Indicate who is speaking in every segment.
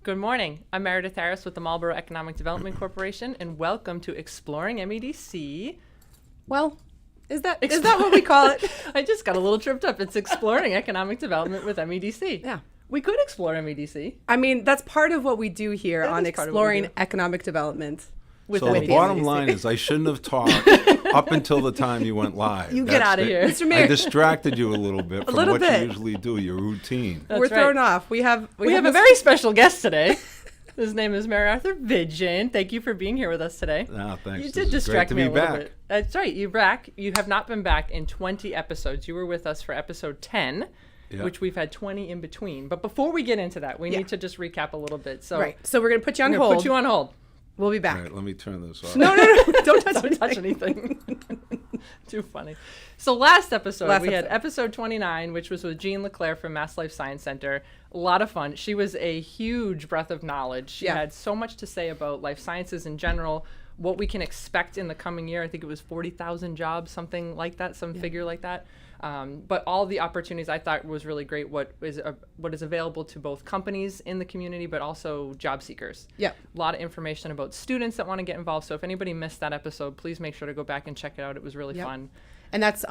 Speaker 1: Good morning. I'm Meredith Harris with the Marlborough Economic Development Corporation, and welcome to Exploring MEDC.
Speaker 2: Well, is that what we call it?
Speaker 1: I just got a little tripped up. It's Exploring Economic Development with MEDC.
Speaker 2: Yeah.
Speaker 1: We could explore MEDC.
Speaker 2: I mean, that's part of what we do here
Speaker 1: That
Speaker 2: on
Speaker 1: is part of what we
Speaker 2: Exploring
Speaker 1: do.
Speaker 2: Economic Development.
Speaker 1: With
Speaker 3: So the
Speaker 1: MEDC.
Speaker 3: bottom line is I shouldn't have talked up until the time you went live.
Speaker 1: You get out of here.
Speaker 2: Mr. Mayor.
Speaker 3: I distracted you a little bit from
Speaker 2: little
Speaker 3: what
Speaker 2: bit.
Speaker 3: you usually do, your routine.
Speaker 1: That's
Speaker 2: We're
Speaker 1: right.
Speaker 2: thrown off. We have
Speaker 1: a very special guest today. His name is Mayor Arthur Vigeant. Thank you for being here with us today.
Speaker 3: Ah, thanks.
Speaker 1: You
Speaker 3: This
Speaker 1: did
Speaker 3: is
Speaker 1: distract
Speaker 3: great
Speaker 1: me
Speaker 3: to
Speaker 1: a
Speaker 3: be
Speaker 1: little
Speaker 3: back.
Speaker 1: bit. That's right. You're back. You have not been back in 20 episodes. You were with us for episode 10,
Speaker 3: Yeah.
Speaker 1: which we've had 20 in between. But before we get into that, we
Speaker 2: Yeah.
Speaker 1: need to just recap a little bit. So
Speaker 2: Right. So we're going to put you on
Speaker 1: I'm gonna
Speaker 2: hold.
Speaker 1: put you on hold.
Speaker 2: We'll be
Speaker 3: All
Speaker 2: back.
Speaker 3: right, let me turn this off.
Speaker 2: No. Don't touch
Speaker 1: Don't touch
Speaker 2: anything.
Speaker 1: anything. Too funny. So last episode, we had
Speaker 2: episode.
Speaker 1: episode 29, which was with Jean Leclerc from Mass Life Science Center. A lot of fun. She was a huge breath of knowledge. She
Speaker 2: Yeah.
Speaker 1: had so much to say about life sciences in general, what we can expect in the coming year. I think it was 40,000 jobs, something like that, some figure like that. But all the opportunities I thought was really great. What is available to both companies in the community, but also job seekers.
Speaker 2: Yeah.
Speaker 1: A lot of information about students that want to get involved. So if anybody missed that episode, please make sure to go back and check it out. It was really
Speaker 2: Yep.
Speaker 1: fun.
Speaker 2: And that's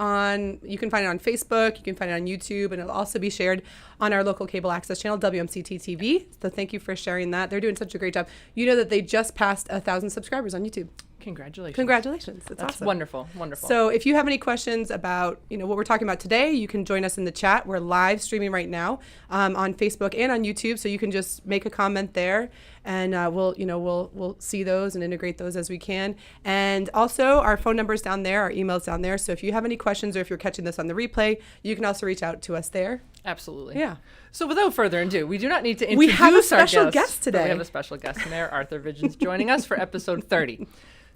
Speaker 2: you can find it on Facebook, you can find it on YouTube, and it'll also be shared on our local cable access channel, WMCT TV. So thank you for sharing that. They're doing such a great job. You know that they just passed 1,000 subscribers on YouTube.
Speaker 1: Congratulations.
Speaker 2: Congratulations. That's awesome.
Speaker 1: Wonderful. Wonderful.
Speaker 2: So if you have any questions about what we're talking about today, you can join us in the chat. We're live streaming right now on Facebook and on YouTube, so you can just make a comment there, and we'll see those and integrate those as we can. And also, our phone number's down there, our email's down there. So if you have any questions, or if you're catching this on the replay, you can also reach out to us there.
Speaker 1: Absolutely.
Speaker 2: Yeah.
Speaker 1: So without further ado, we do not need to introduce
Speaker 2: We have a special
Speaker 1: our
Speaker 2: guest
Speaker 1: but
Speaker 2: today.
Speaker 1: We have a special guest, Mayor Arthur Vigeant, joining us for episode 30.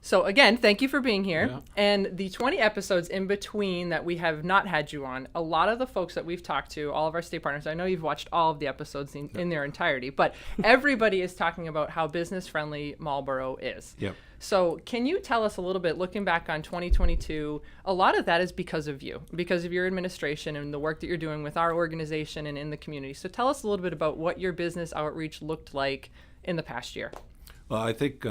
Speaker 1: So again, thank you for being here.
Speaker 3: Yeah.
Speaker 1: And the 20 episodes in between that we have not had you on, a lot of the folks that we've talked to, all of our state partners, I know you've watched all of the episodes in their entirety, but everybody is talking about how business-friendly Marlborough is.
Speaker 3: Yep.
Speaker 1: So can you tell us a little bit, looking back on 2022, a lot of that is because of you, because of your administration and the work that you're doing with our organization and in the community. So tell us a little bit about what your business outreach looked like in the past year.
Speaker 3: Well, I think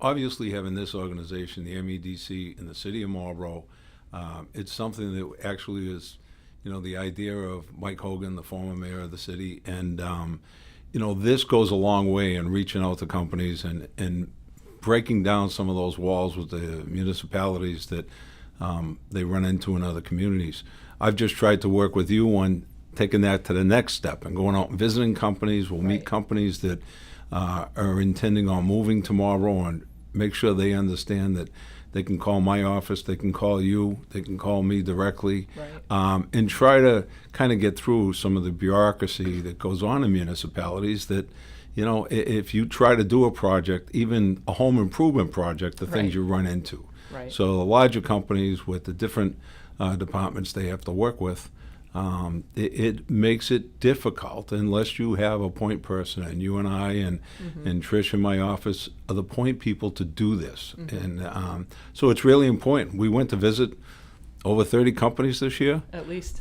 Speaker 3: obviously having this organization, the MEDC in the city of Marlborough, it's something that actually is, the idea of Mike Hogan, the former mayor of the city. And, this goes a long way in reaching out to companies and breaking down some of those walls with the municipalities that they run into in other communities. I've just tried to work with you on taking that to the next step and going out and visiting companies. We'll meet companies that are intending on moving to Marlborough and make sure they understand that they can call my office, they can call you, they can call me directly, and try to kind of get through some of the bureaucracy that goes on in municipalities that, if you try to do a project, even a home improvement project, the things you run into.
Speaker 1: Right.
Speaker 3: So the larger companies with the different departments they have to work with, it makes it difficult unless you have a point person, and you and I and Trish in my office are the point people to do this. And so it's really important. We went to visit over 30 companies this year.
Speaker 1: At least.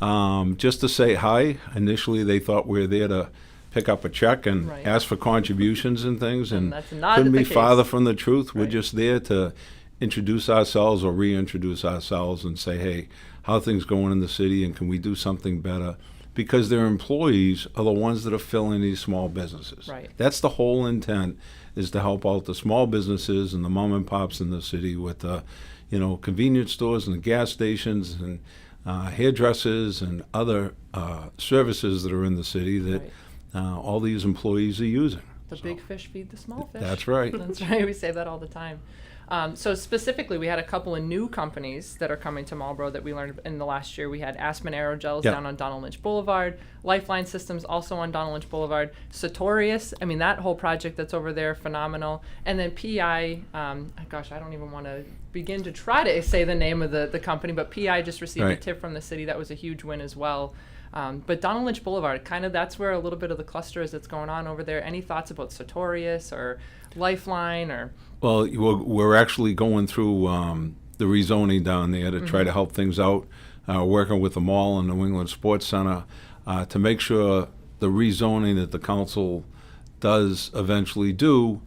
Speaker 3: Just to say hi. Initially they thought we were there to pick up a check and ask for contributions and things, and
Speaker 1: that's not
Speaker 3: couldn't
Speaker 1: the
Speaker 3: be
Speaker 1: case.
Speaker 3: farther from the truth. We're just there to introduce ourselves or reintroduce ourselves and say, hey, how are things going in the city, and can we do something better? Because their employees are the ones that are filling these small businesses.
Speaker 1: Right.
Speaker 3: That's the whole intent, is to help out the small businesses and the mom and pops in the city with the, convenience stores and the gas stations and hairdressers and other services that are in the city that all these employees are using.
Speaker 1: The big fish feed the small fish.
Speaker 3: That's right.
Speaker 1: That's right. We say that all the time. So specifically, we had a couple of new companies that are coming to Marlborough that we learned in the last year. We had Aspen Aerogels down on Donald Lynch Boulevard, Lifeline Systems also on Donald Lynch Boulevard, Sartorius, that whole project that's over there, phenomenal. And then PI, I don't even want to begin to try to say the name of the company, but PI just received a tip from the city. That was a huge win as well. But Donald Lynch Boulevard, that's where a little bit of the cluster is that's going on over there. Any thoughts about Sartorius or Lifeline or?
Speaker 3: Well, we're actually going through the rezoning down there to try to help things out, working with the mall and New England Sports Center to make sure the rezoning that the council does eventually do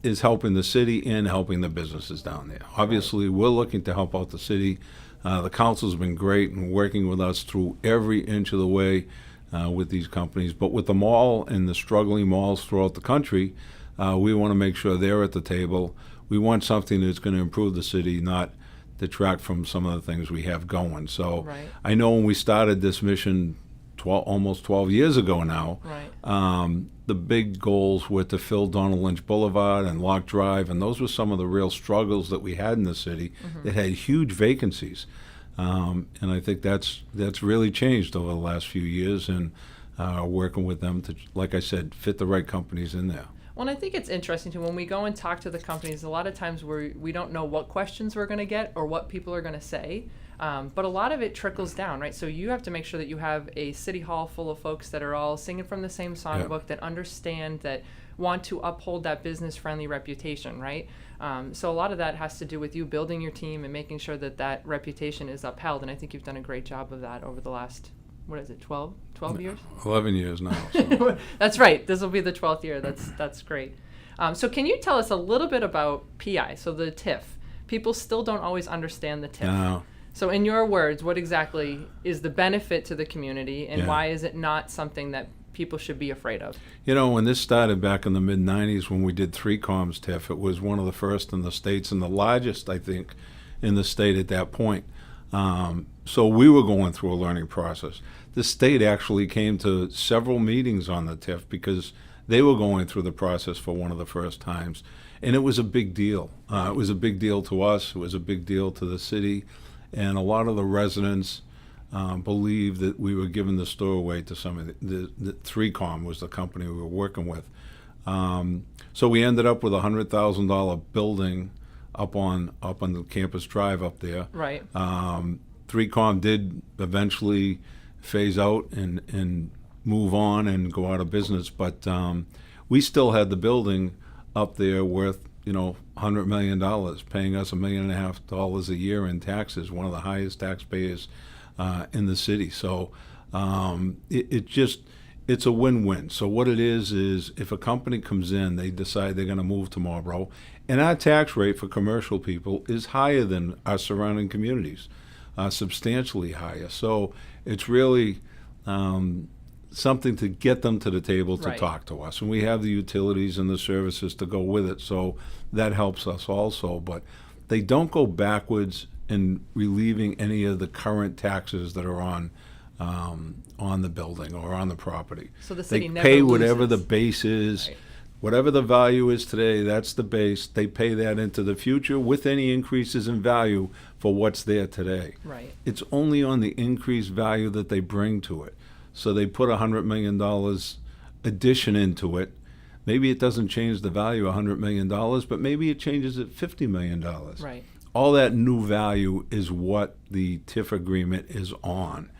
Speaker 3: is helping the city and helping the businesses down there. Obviously, we're looking to help out the city. The council's been great in working with us through every inch of the way with these companies. But with the mall and the struggling malls throughout the country, we want to make sure they're at the table. We want something that's going to improve the city, not detract from some of the things we have going. So
Speaker 1: Right.
Speaker 3: I know when we started this mission almost 12 years ago now,
Speaker 1: Right.
Speaker 3: the big goals were to fill Donald Lynch Boulevard and Locke Drive, and those were some of the real struggles that we had in the city that had huge vacancies. And I think that's really changed over the last few years, and working with them to, like I said, fit the right companies in there.
Speaker 1: Well, and I think it's interesting too, when we go and talk to the companies, a lot of times we don't know what questions we're going to get or what people are going to say. But a lot of it trickles down, right? So you have to make sure that you have a city hall full of folks that are all singing from the same songbook, that understand, that want to uphold that business-friendly reputation, right? So a lot of that has to do with you building your team and making sure that that reputation is upheld. And I think you've done a great job of that over the last, 12 years?
Speaker 3: 11 years now. So.
Speaker 1: That's right. This will be the 12th year. That's great. So can you tell us a little bit about PI, so the TIF? People still don't always understand the TIF.
Speaker 3: No.
Speaker 1: So in your words, what exactly is the benefit to the community, and why is it not something that people should be afraid of?
Speaker 3: You know, when this started back in the mid-'90s, when we did 3Com's TIF, it was one of the first in the states and the largest, I think, in the state at that point. So we were going through a learning process. The state actually came to several meetings on the TIF because they were going through the process for one of the first times. And it was a big deal. It was a big deal to us. It was a big deal to the city. And a lot of the residents believed that we were giving the store away to some of the 3Com was the company we were working with. So we ended up with a $100,000 building up on the campus drive up there.
Speaker 1: Right.
Speaker 3: 3Com did eventually phase out and move on and go out of business, but we still had the building up there worth, $100 million, paying us $1.5 million a year in taxes, one of the highest taxpayers in the city. So it's a win-win. So what it is if a company comes in, they decide they're going to move to Marlborough, and our tax rate for commercial people is higher than our surrounding communities, substantially higher. So it's really something to get them to the table to talk to us. And we have the utilities and the services to go with it, so that helps us also. But they don't go backwards in relieving any of the current taxes that are on the building or on the property.
Speaker 1: So the city
Speaker 3: they
Speaker 1: never
Speaker 3: pay whatever
Speaker 1: loses.
Speaker 3: the base is.
Speaker 1: Right.
Speaker 3: Whatever the value is today, that's the base. They pay that into the future with any increases in value for what's there today.
Speaker 1: Right.
Speaker 3: It's only on the increased value that they bring to it. So they put $100 million addition into it. Maybe it doesn't change the value of $100 million, but maybe it changes it $50 million.
Speaker 1: Right.
Speaker 3: All that new value is what the TIF agreement is on.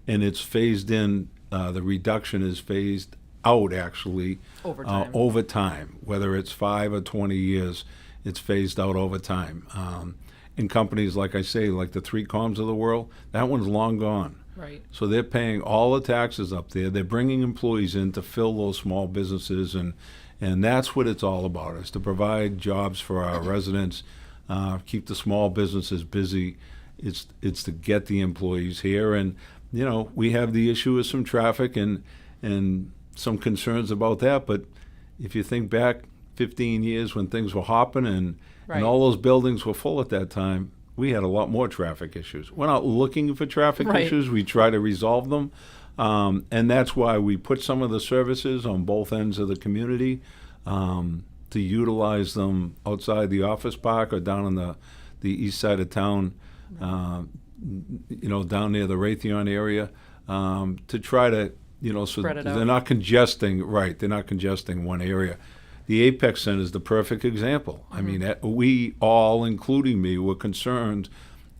Speaker 3: And it's phased in, the reduction is phased out actually over time, whether it's 5 or 20 years, it's phased out over time. And companies, like I say, like the 3Coms of the world, that one's long gone.
Speaker 1: Right.
Speaker 3: So they're paying all the taxes up there. They're bringing employees in to fill those small businesses, and that's what it's all about, is to provide jobs for our residents, keep the small businesses busy. It's to get the employees here. And, we have the issue of some traffic and some concerns about that, but if you think back 15 years when things were hopping and all those buildings were full at that time, we had a lot more traffic issues. We're not looking for traffic issues. We try to resolve them. And that's why we put some of the services on both ends of the community to utilize them outside the office park or down on the east side of town, down near the Raytheon area, to try to, so they're not congesting, they're not congesting one area. The Apex Center is the perfect example. I mean, we all, including me, were concerned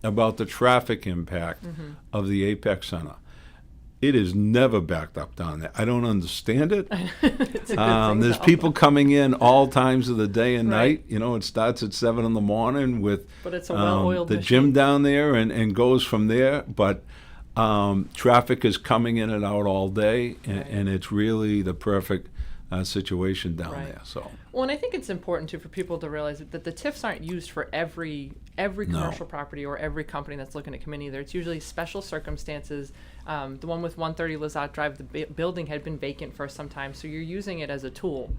Speaker 3: about the traffic impact of the Apex Center. It is never backed up down there. I don't understand it.
Speaker 1: It's a good thing,
Speaker 3: there's
Speaker 1: though.
Speaker 3: people coming in all times of the day and night. It starts at 7 in the morning with
Speaker 1: But it's a well-oiled
Speaker 3: the
Speaker 1: machine.
Speaker 3: gym down there and goes from there. But traffic is coming in and out all day, and it's really the perfect situation down
Speaker 1: Right.
Speaker 3: there. So.
Speaker 1: Well, and I think it's important too for people to realize that the TIFs aren't used for every commercial property or every company that's looking to come in either. It's usually special circumstances. The one with 130 Lazat Drive, the building had been vacant for some time, so you're using it as a tool.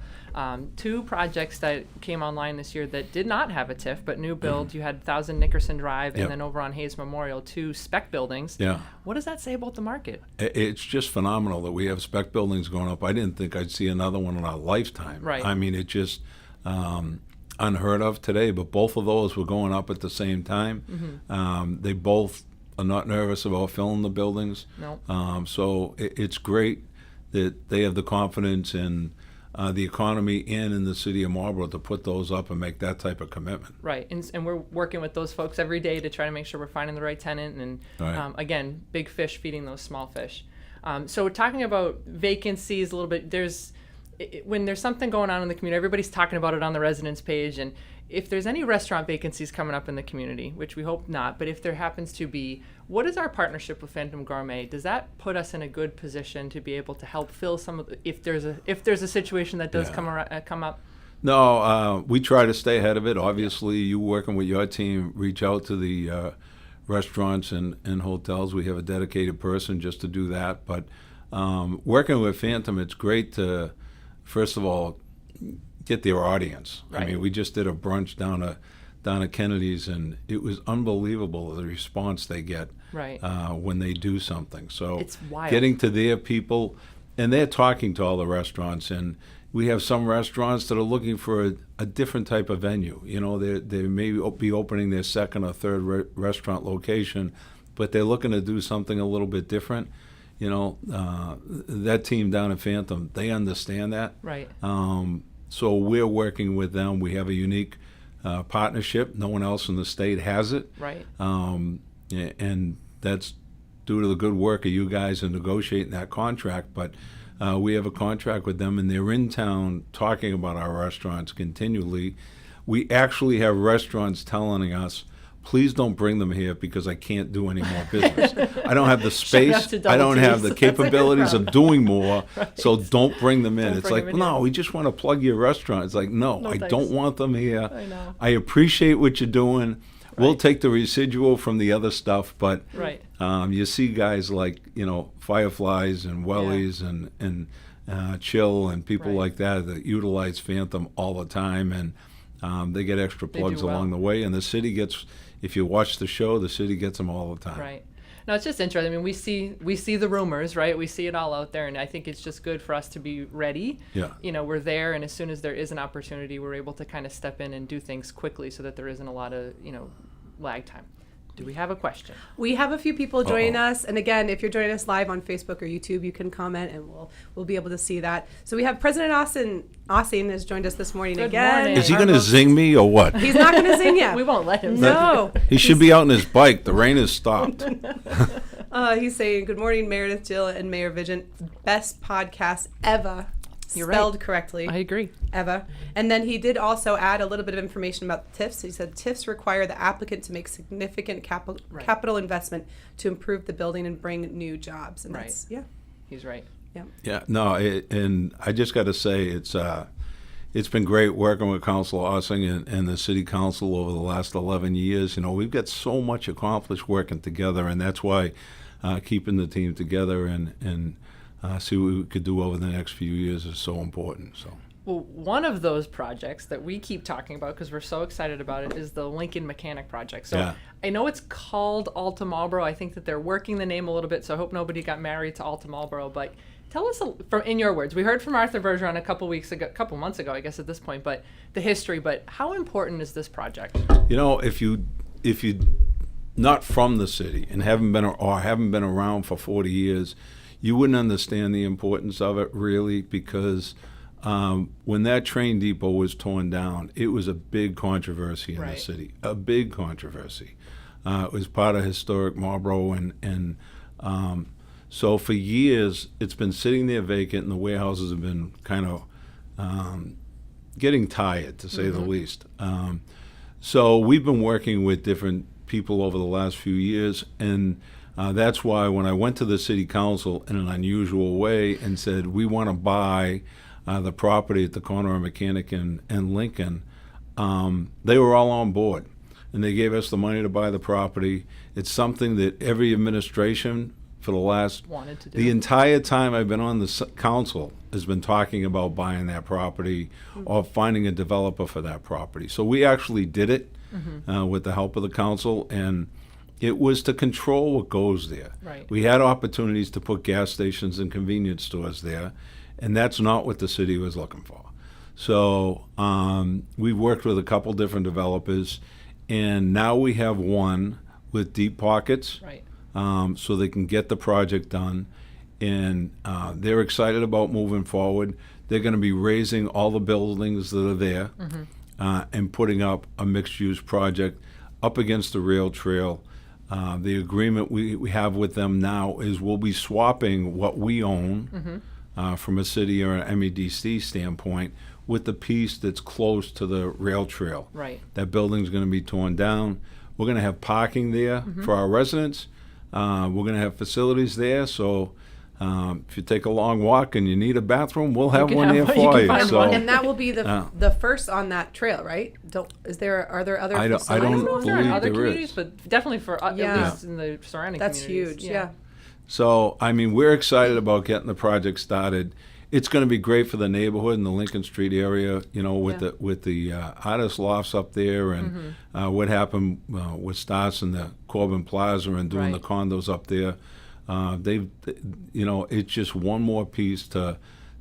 Speaker 1: 2 projects that came online this year that did not have a TIF, but new build, you had 1000 Nickerson Drive,
Speaker 3: Yep.
Speaker 1: and then over on Hayes Memorial, 2 spec buildings.
Speaker 3: Yeah.
Speaker 1: What does that say about the market?
Speaker 3: It's just phenomenal that we have spec buildings going up. I didn't think I'd see another one in our lifetime.
Speaker 1: Right.
Speaker 3: I mean, it just unheard of today, but both of those were going up at the same time. They both are not nervous about filling the buildings.
Speaker 1: No.
Speaker 3: So it's great that they have the confidence in the economy and in the city of Marlborough to put those up and make that type of commitment.
Speaker 1: Right, and we're working with those folks every day to try to make sure we're finding the right tenant, and
Speaker 3: Right.
Speaker 1: again, big fish feeding those small fish. So we're talking about vacancies a little bit. When there's something going on in the community, everybody's talking about it on the residents page, and if there's any restaurant vacancies coming up in the community, which we hope not, but if there happens to be, what is our partnership with Phantom Gourmet? Does that put us in a good position to be able to help fill some of the, if there's a situation that does
Speaker 3: Yeah.
Speaker 1: come up?
Speaker 3: No, we try to stay ahead of it. Obviously, you working with your team, reach out to the restaurants and hotels. We have a dedicated person just to do that. But working with Phantom, it's great to, first of all, get their audience.
Speaker 1: Right.
Speaker 3: I mean, we just did a brunch down at Kennedy's, and it was unbelievable the response they get
Speaker 1: Right.
Speaker 3: when they do something. So
Speaker 1: It's wild.
Speaker 3: getting to their people, and they're talking to all the restaurants, and we have some restaurants that are looking for a different type of venue. You know, they may be opening their second or third restaurant location, but they're looking to do something a little bit different. You know, that team down at Phantom, they understand that.
Speaker 1: Right.
Speaker 3: So we're working with them. We have a unique partnership. No one else in the state has it.
Speaker 1: Right.
Speaker 3: And that's due to the good work of you guys in negotiating that contract. But we have a contract with them, and they're in town talking about our restaurants continually. We actually have restaurants telling us, please don't bring them here because I can't do any more business. I don't have the space.
Speaker 1: to
Speaker 3: I don't
Speaker 1: double
Speaker 3: have the
Speaker 1: T's. That's a good
Speaker 3: capabilities of doing more.
Speaker 1: Right.
Speaker 3: So don't bring them in.
Speaker 1: Don't
Speaker 3: It's
Speaker 1: bring
Speaker 3: like,
Speaker 1: them in
Speaker 3: no,
Speaker 1: here.
Speaker 3: we just want to plug your restaurant. It's like, no,
Speaker 1: No,
Speaker 3: I
Speaker 1: thanks.
Speaker 3: don't want them here.
Speaker 1: I know.
Speaker 3: I appreciate what you're doing. We'll
Speaker 1: Right.
Speaker 3: take the residual from the other stuff, but
Speaker 1: Right.
Speaker 3: you see guys like, Fireflies and Wellies and Chill and people
Speaker 1: Right.
Speaker 3: like that utilize Phantom all the time, and they get extra
Speaker 1: They
Speaker 3: plugs
Speaker 1: do well.
Speaker 3: along the way, and the city gets, if you watch the show, the city gets them all the time.
Speaker 1: Right. No, it's just interesting. I mean, we see the rumors, right? We see it all out there, and I think it's just good for us to be ready.
Speaker 3: Yeah.
Speaker 1: We're there, and as soon as there is an opportunity, we're able to kind of step in and do things quickly so that there isn't a lot of, lag time. Do we have a question?
Speaker 2: We have a few people joining
Speaker 3: Uh-oh.
Speaker 2: us, and again, if you're joining us live on Facebook or YouTube, you can comment, and we'll be able to see that. So we have President Austin has joined us this morning
Speaker 1: Good
Speaker 2: again.
Speaker 1: morning.
Speaker 3: Is he
Speaker 2: Our
Speaker 3: going to
Speaker 2: most-
Speaker 3: zing me or what?
Speaker 2: He's not going to sing yet.
Speaker 1: We won't let him.
Speaker 2: No.
Speaker 3: He should be out on his bike. The rain has stopped.
Speaker 2: He's saying, "Good morning, Meredith, Jill, and Mayor Vigeant. Best podcast ever."
Speaker 1: You're right.
Speaker 2: Spelled correctly.
Speaker 1: I agree.
Speaker 2: Eva. And then he did also add a little bit of information about the TIFs. He said TIFs require the applicant to make significant
Speaker 1: Right.
Speaker 2: capital investment to improve the building and bring new jobs. And
Speaker 1: Right.
Speaker 2: that's, yeah.
Speaker 1: He's right.
Speaker 3: Yeah, no, and I just got to say it's been great working with Councilor Ossing and the City Council over the last 11 years. We've got so much accomplished working together, and that's why keeping the team together and see what we could do over the next few years is so important. So.
Speaker 1: Well, one of those projects that we keep talking about because we're so excited about it is the Lincoln Mechanic project. So
Speaker 3: Yeah.
Speaker 1: I know it's called Alta Marlborough. I think that they're working the name a little bit, so I hope nobody got married to Alta Marlborough. But tell us, in your words, we heard from Arthur Vigeant a couple months ago, I guess at this point, but the history. But how important is this project?
Speaker 3: If you not from the city and haven't been around for 40 years, you wouldn't understand the importance of it really, because when that train depot was torn down, it was a big controversy in
Speaker 1: Right.
Speaker 3: the city, a big controversy. It was part of historic Marlborough, and so for years it's been sitting there vacant, and the warehouses have been kind of getting tired, to say the least. So we've been working with different people over the last few years, and that's why when I went to the city council in an unusual way and said, we want to buy the property at the corner of Mechanic and Lincoln, they were all on board, and they gave us the money to buy the property. It's something that every administration for the last
Speaker 1: Wanted to do.
Speaker 3: the entire time I've been on the council has been talking about buying that property or finding a developer for that property. So we actually did it with the help of the council, and it was to control what goes there.
Speaker 1: Right.
Speaker 3: We had opportunities to put gas stations and convenience stores there, and that's not what the city was looking for. So we worked with a couple different developers, and now we have one with deep pockets,
Speaker 1: Right.
Speaker 3: so they can get the project done. And they're excited about moving forward. They're going to be raising all the buildings that are there and putting up a mixed-use project up against the rail trail. The agreement we have with them now is we'll be swapping what we own from a city or an MEDC standpoint with the piece that's close to the rail trail.
Speaker 1: Right.
Speaker 3: That building's going to be torn down. We're going to have parking there for our residents. We're going to have facilities there, so if you take a long walk and you need a bathroom, we'll have
Speaker 1: can
Speaker 3: one
Speaker 1: have
Speaker 3: there
Speaker 1: one. You
Speaker 3: for
Speaker 1: can
Speaker 3: you.
Speaker 1: find
Speaker 3: So
Speaker 1: one.
Speaker 2: And that will be the first on that trail, right? Are there other
Speaker 3: I don't
Speaker 2: facilities?
Speaker 1: I don't know
Speaker 3: believe
Speaker 1: if there are other
Speaker 3: there
Speaker 1: communities,
Speaker 3: is.
Speaker 1: but definitely for
Speaker 2: Yeah.
Speaker 1: at least in the surrounding
Speaker 2: That's
Speaker 1: communities.
Speaker 2: huge. Yeah.
Speaker 3: So, I mean, we're excited about getting the project started. It's going to be great for the neighborhood in the Lincoln Street area, you know, with the artist lofts up there, and what happened with Stas and the Corbin Plaza and doing the
Speaker 1: Right.
Speaker 3: condos up there. It's just one more piece to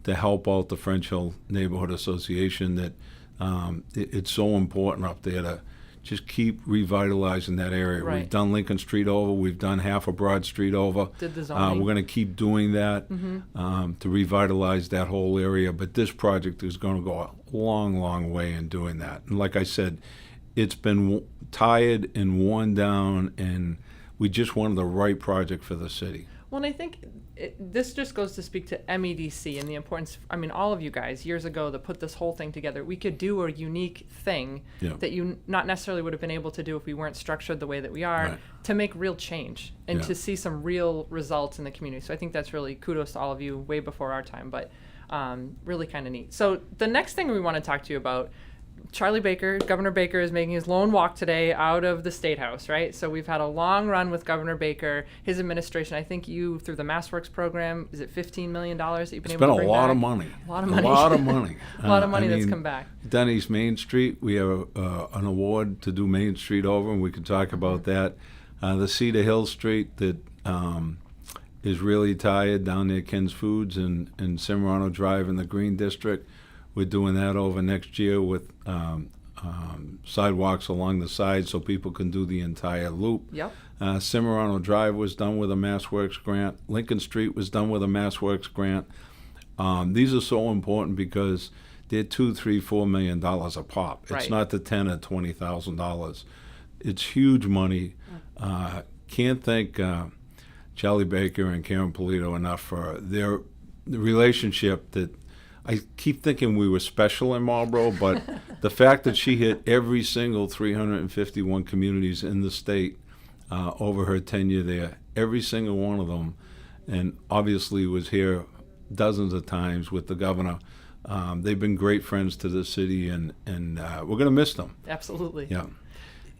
Speaker 3: help out the French Hill Neighborhood Association. That it's so important up there to just keep revitalizing that area.
Speaker 1: Right.
Speaker 3: We've done Lincoln Street over. We've done half of Broad Street over.
Speaker 1: Did the zoning.
Speaker 3: We're going to keep doing that to revitalize that whole area. But this project is going to go a long, long way in doing that. And like I said, it's been tired and worn down, and we just wanted the right project for the city.
Speaker 1: Well, and I think this just goes to speak to MEDC and the importance. I mean, all of you guys years ago that put this whole thing together, we could do a unique thing that you not necessarily would have been able to do if we weren't structured the way that we are,
Speaker 3: Right.
Speaker 1: to make real change and
Speaker 3: Yeah.
Speaker 1: to see some real results in the community. So I think that's really kudos to all of you way before our time, but really kind of neat. So the next thing we want to talk to you about, Charlie Baker, Governor Baker, is making his lone walk today out of the State House, right? So we've had a long run with Governor Baker, his administration. I think you, through the MassWorks program, is it $15 million that you've been able to bring back?
Speaker 3: It's been a lot of money.
Speaker 1: A lot of money.
Speaker 3: A lot of money.
Speaker 1: A lot of money that's come back.
Speaker 3: Done East Main Street, we have an award to do Main Street over, and we can talk about that. The Cedar Hill Street that is really tired down near Ken's Foods and Cimarrano Drive in the Green District. We're doing that over next year with sidewalks along the side so people can do the entire loop.
Speaker 1: Yep.
Speaker 3: Cimarrano Drive was done with a MassWorks grant. Lincoln Street was done with a MassWorks grant. These are so important because they're $2, $3, $4 million a pop. It's
Speaker 1: Right.
Speaker 3: not the $10,000 or $20,000. It's huge money. Can't thank Charlie Baker and Karen Polito enough for their relationship. That I keep thinking we were special in Marlborough, but the fact that she hit every single 351 communities in the state over her tenure there, every single one of them, and obviously was here dozens of times with the governor. They've been great friends to the city, and we're going to miss them.
Speaker 1: Absolutely.
Speaker 3: Yeah.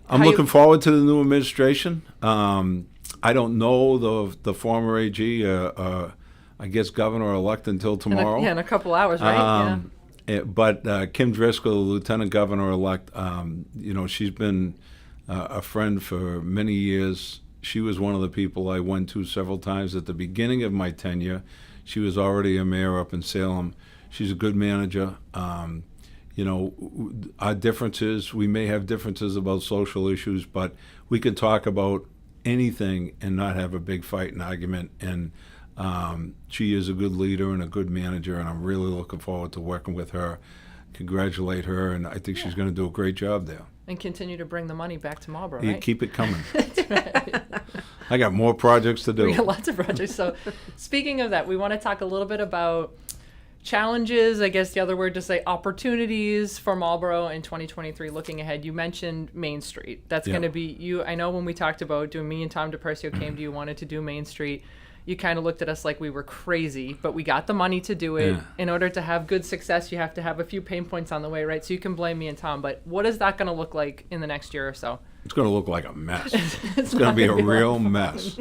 Speaker 3: I'm looking forward to the new administration. I don't know the former AG, I guess governor-elect until tomorrow.
Speaker 1: In a couple hours, right?
Speaker 3: But Kim Driscoll, the lieutenant governor-elect, she's been a friend for many years. She was one of the people I went to several times at the beginning of my tenure. She was already a mayor up in Salem. She's a good manager. Our differences, we may have differences about social issues, but we can talk about anything and not have a big fight and argument. And she is a good leader and a good manager, and I'm really looking forward to working with her. Congratulate her, and I think she's going to do a great job there.
Speaker 1: And continue to bring the money back to Marlborough,
Speaker 3: You
Speaker 1: right?
Speaker 3: keep it coming. I got more projects to do.
Speaker 1: We got lots of projects. So speaking of that, we want to talk a little bit about challenges, I guess the other word to say opportunities for Marlborough in 2023 looking ahead. You mentioned Main Street. That's going to be, I know when we talked about doing, me and Tom DePercio came to you, wanted to do Main Street. you kind of looked at us like we were crazy, but we got the money to do it.
Speaker 3: Yeah.
Speaker 1: In order to have good success, you have to have a few pain points on the way, right? So you can blame me and Tom, but what is that going to look like in the next year or so?
Speaker 3: It's going to look like a mess. It's going
Speaker 1: not
Speaker 3: to be a
Speaker 1: gonna be
Speaker 3: real
Speaker 1: like
Speaker 3: mess.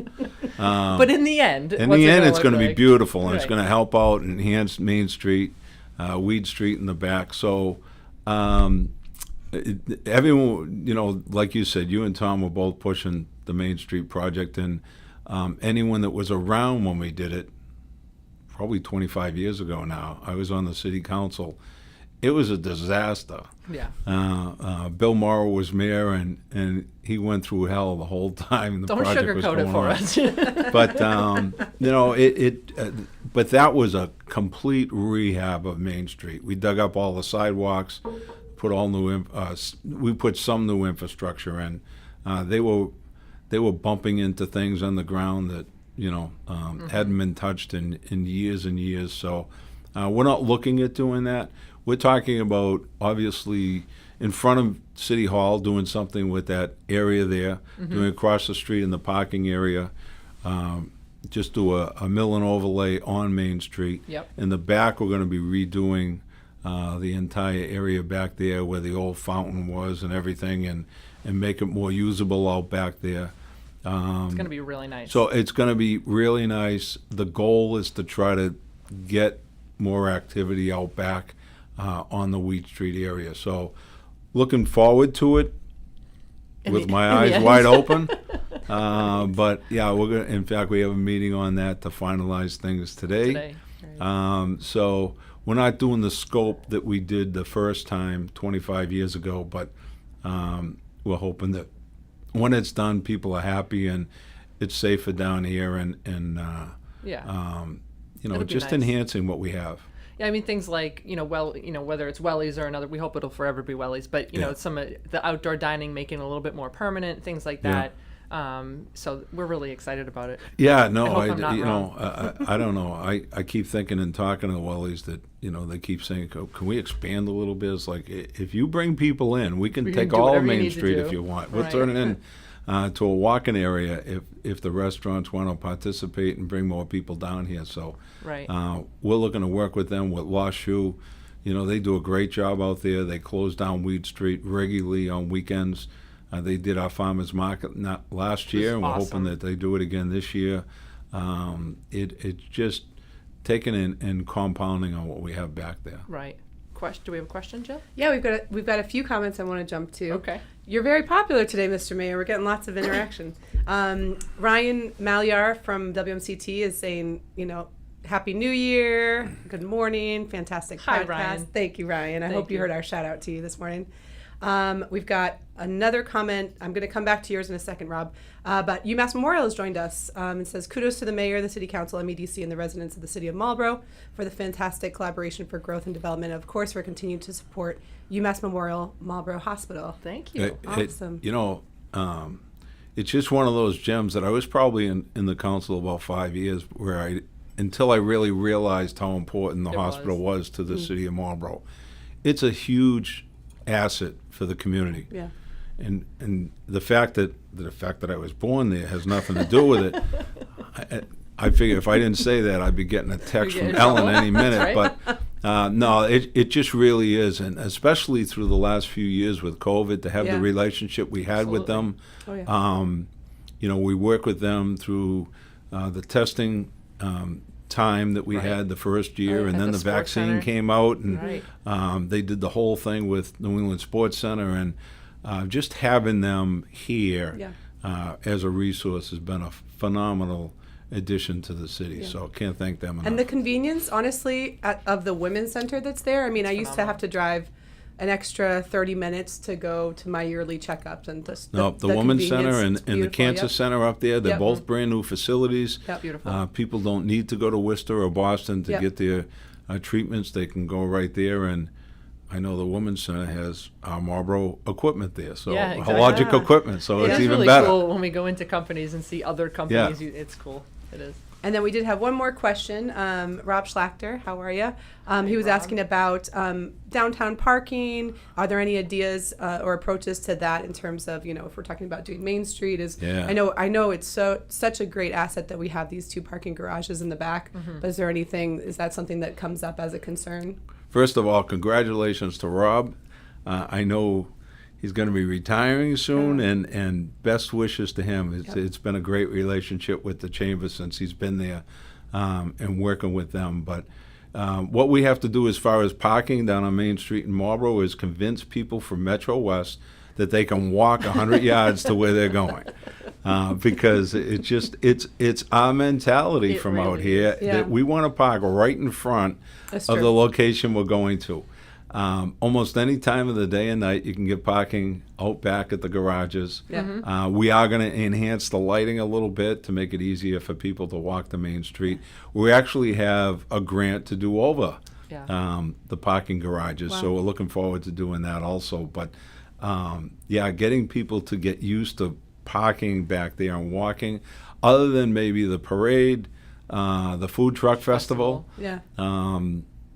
Speaker 1: But in the end,
Speaker 3: In
Speaker 1: what's
Speaker 3: the
Speaker 1: it
Speaker 3: end,
Speaker 1: gonna
Speaker 3: it's
Speaker 1: look
Speaker 3: going to be
Speaker 1: like?
Speaker 3: beautiful, and it's
Speaker 1: Right.
Speaker 3: going to help out and enhance Main Street, Weed Street in the back. So everyone, like you said, you and Tom were both pushing the Main Street project, and anyone that was around when we did it, probably 25 years ago now, I was on the city council. It was a disaster.
Speaker 1: Yeah.
Speaker 3: Bill Morrow was mayor, and he went through hell the whole time the
Speaker 1: Don't
Speaker 3: project was
Speaker 1: sugarcoat
Speaker 3: going
Speaker 1: it for
Speaker 3: on.
Speaker 1: us.
Speaker 3: But but that was a complete rehab of Main Street. We dug up all the sidewalks, put all new. We put some new infrastructure in. They were bumping into things on the ground that hadn't been touched in years and years. So we're not looking at doing that. We're talking about, obviously, in front of City Hall, doing something with that area there, doing across the street in the parking area, just do a mill and overlay on Main Street.
Speaker 1: Yep.
Speaker 3: In the back, we're going to be redoing the entire area back there where the old fountain was and everything, and make it more usable out back there.
Speaker 1: It's going to be really nice.
Speaker 3: So it's going to be really nice. The goal is to try to get more activity out back on the Wheat Street area. So looking forward to it with my eyes wide open. But yeah, we're going to, in fact, we have a meeting on that to finalize things today.
Speaker 1: Right.
Speaker 3: So we're not doing the scope that we did the first time 25 years ago, but we're hoping that when it's done, people are happy and it's safer down here, and
Speaker 1: Yeah.
Speaker 3: It'll
Speaker 1: be
Speaker 3: just
Speaker 1: nice.
Speaker 3: enhancing what we have.
Speaker 1: Yeah, I mean things like whether it's wellies or another. We hope it'll forever be wellies, but
Speaker 3: Yeah.
Speaker 1: some of the outdoor dining, making it a little bit more permanent, things like that. So we're really excited about it.
Speaker 3: Yeah, no,
Speaker 1: I hope I'm not wrong.
Speaker 3: I don't know. I keep thinking and talking to the wellies that they keep saying, can we expand a little bit? It's like, if you bring people in, we can
Speaker 1: We can
Speaker 3: take
Speaker 1: do
Speaker 3: all of
Speaker 1: whatever you
Speaker 3: Main
Speaker 1: need to
Speaker 3: Street
Speaker 1: do.
Speaker 3: if you want. We'll
Speaker 1: Right.
Speaker 3: turn it in to a walking area if the restaurants want to participate and bring more people down here. So
Speaker 1: Right.
Speaker 3: we're looking to work with them with Lost Shoe. They do a great job out there. They close down Weed Street regularly on weekends. They did our farmers market last year, and we're
Speaker 1: awesome.
Speaker 3: hoping that they do it again this year. It's just taking and compounding on what we have back there.
Speaker 1: Right. Do we have a question, Jill?
Speaker 2: Yeah, we've got a few comments I want to jump to.
Speaker 1: Okay.
Speaker 2: You're very popular today, Mr. Mayor. We're getting lots of interaction. Ryan Malyar from WMCT is saying, Happy New Year, good morning, fantastic
Speaker 1: Hi,
Speaker 2: podcast.
Speaker 1: Ryan.
Speaker 2: Thank you, Ryan. I
Speaker 1: Thank
Speaker 2: hope you
Speaker 1: you.
Speaker 2: heard our shout out to you this morning. We've got another comment. I'm going to come back to yours in a second, Rob. But UMass Memorial has joined us and says, kudos to the mayor, the city council, MEDC, and the residents of the city of Marlborough for the fantastic collaboration for growth and development. Of course, we're continuing to support UMass Memorial Marlborough Hospital.
Speaker 1: Thank you.
Speaker 2: Awesome.
Speaker 3: It's just one of those gems that I was probably in the council about 5 years where until I really realized how important the
Speaker 1: It
Speaker 3: hospital was to the city of Marlborough. It's a huge asset for the community.
Speaker 2: Yeah.
Speaker 3: And the fact that I was born there has nothing to do with it. I figure if I didn't say that, I'd be getting a text
Speaker 1: You'd
Speaker 3: from
Speaker 1: get in
Speaker 3: Ellen
Speaker 1: trouble.
Speaker 3: any minute.
Speaker 1: That's
Speaker 3: But no, it just really is, and especially through the last few years with COVID, to have
Speaker 2: Yeah.
Speaker 3: the relationship we had with them.
Speaker 2: Oh, yeah.
Speaker 3: We work with them through the testing time that we
Speaker 1: Right.
Speaker 3: had the first year, and
Speaker 1: At
Speaker 3: then
Speaker 1: the
Speaker 3: the
Speaker 1: sports
Speaker 3: vaccine
Speaker 1: center.
Speaker 3: came out, and
Speaker 1: Right.
Speaker 3: they did the whole thing with New England Sports Center, and just having them here
Speaker 2: Yeah.
Speaker 3: as a resource has been a phenomenal addition to the city.
Speaker 2: Yeah.
Speaker 3: So can't thank them enough.
Speaker 2: And the convenience, honestly, of the women's center that's there. I mean, I used to have to drive an extra 30 minutes to go to my yearly checkups, and just
Speaker 3: the Women's Center
Speaker 2: convenience,
Speaker 3: and
Speaker 2: it's
Speaker 3: the
Speaker 2: beautiful.
Speaker 3: Cancer
Speaker 2: Yep.
Speaker 3: Center up there, they're
Speaker 2: Yep.
Speaker 3: both brand new facilities.
Speaker 2: Yep.
Speaker 1: Beautiful.
Speaker 3: People don't need to go to Worcester or Boston to
Speaker 2: Yep.
Speaker 3: get their treatments. They can go right there, and I know the Women's Center has Marlboro equipment there, so
Speaker 1: Yeah, exactly.
Speaker 3: Hologic
Speaker 2: Yeah.
Speaker 3: equipment, so
Speaker 1: It
Speaker 3: it's
Speaker 1: is
Speaker 3: even
Speaker 1: really
Speaker 3: better.
Speaker 1: cool when we go into companies and see other companies. It's cool. It is.
Speaker 2: And then we did have one more question. Rob Schlachter, how are you? He was
Speaker 1: Rob.
Speaker 2: asking about downtown parking. Are there any ideas or approaches to that in terms of, if we're talking about doing Main Street? I know it's such a great asset that we have these 2 parking garages in the back.
Speaker 1: Mm-hmm.
Speaker 2: But is that something that comes up as a concern?
Speaker 3: First of all, congratulations to Rob. I know he's going to be retiring soon, and best wishes to him. It's been a great relationship with the chamber since he's been there and working with them. But what we have to do as far as parking down on Main Street in Marlborough is convince people from Metro West that they can walk 100 yards to where they're going. Because it's our mentality
Speaker 1: It
Speaker 3: from
Speaker 1: really
Speaker 3: out here
Speaker 2: is. Yeah.
Speaker 3: that we want to park right in front
Speaker 2: That's
Speaker 3: of
Speaker 2: true.
Speaker 3: the location we're going to. Almost any time of the day and night, you can get parking out back at the garages.
Speaker 2: Yeah.
Speaker 1: Mm-hmm.
Speaker 3: We are going to enhance the lighting a little bit to make it easier for people to walk the Main Street. We actually have a grant to do over the parking garages,
Speaker 2: Wow.
Speaker 3: so we're looking forward to doing that also. But getting people to get used to parking back there and walking, other than maybe the parade, the food truck festival.
Speaker 2: Yeah.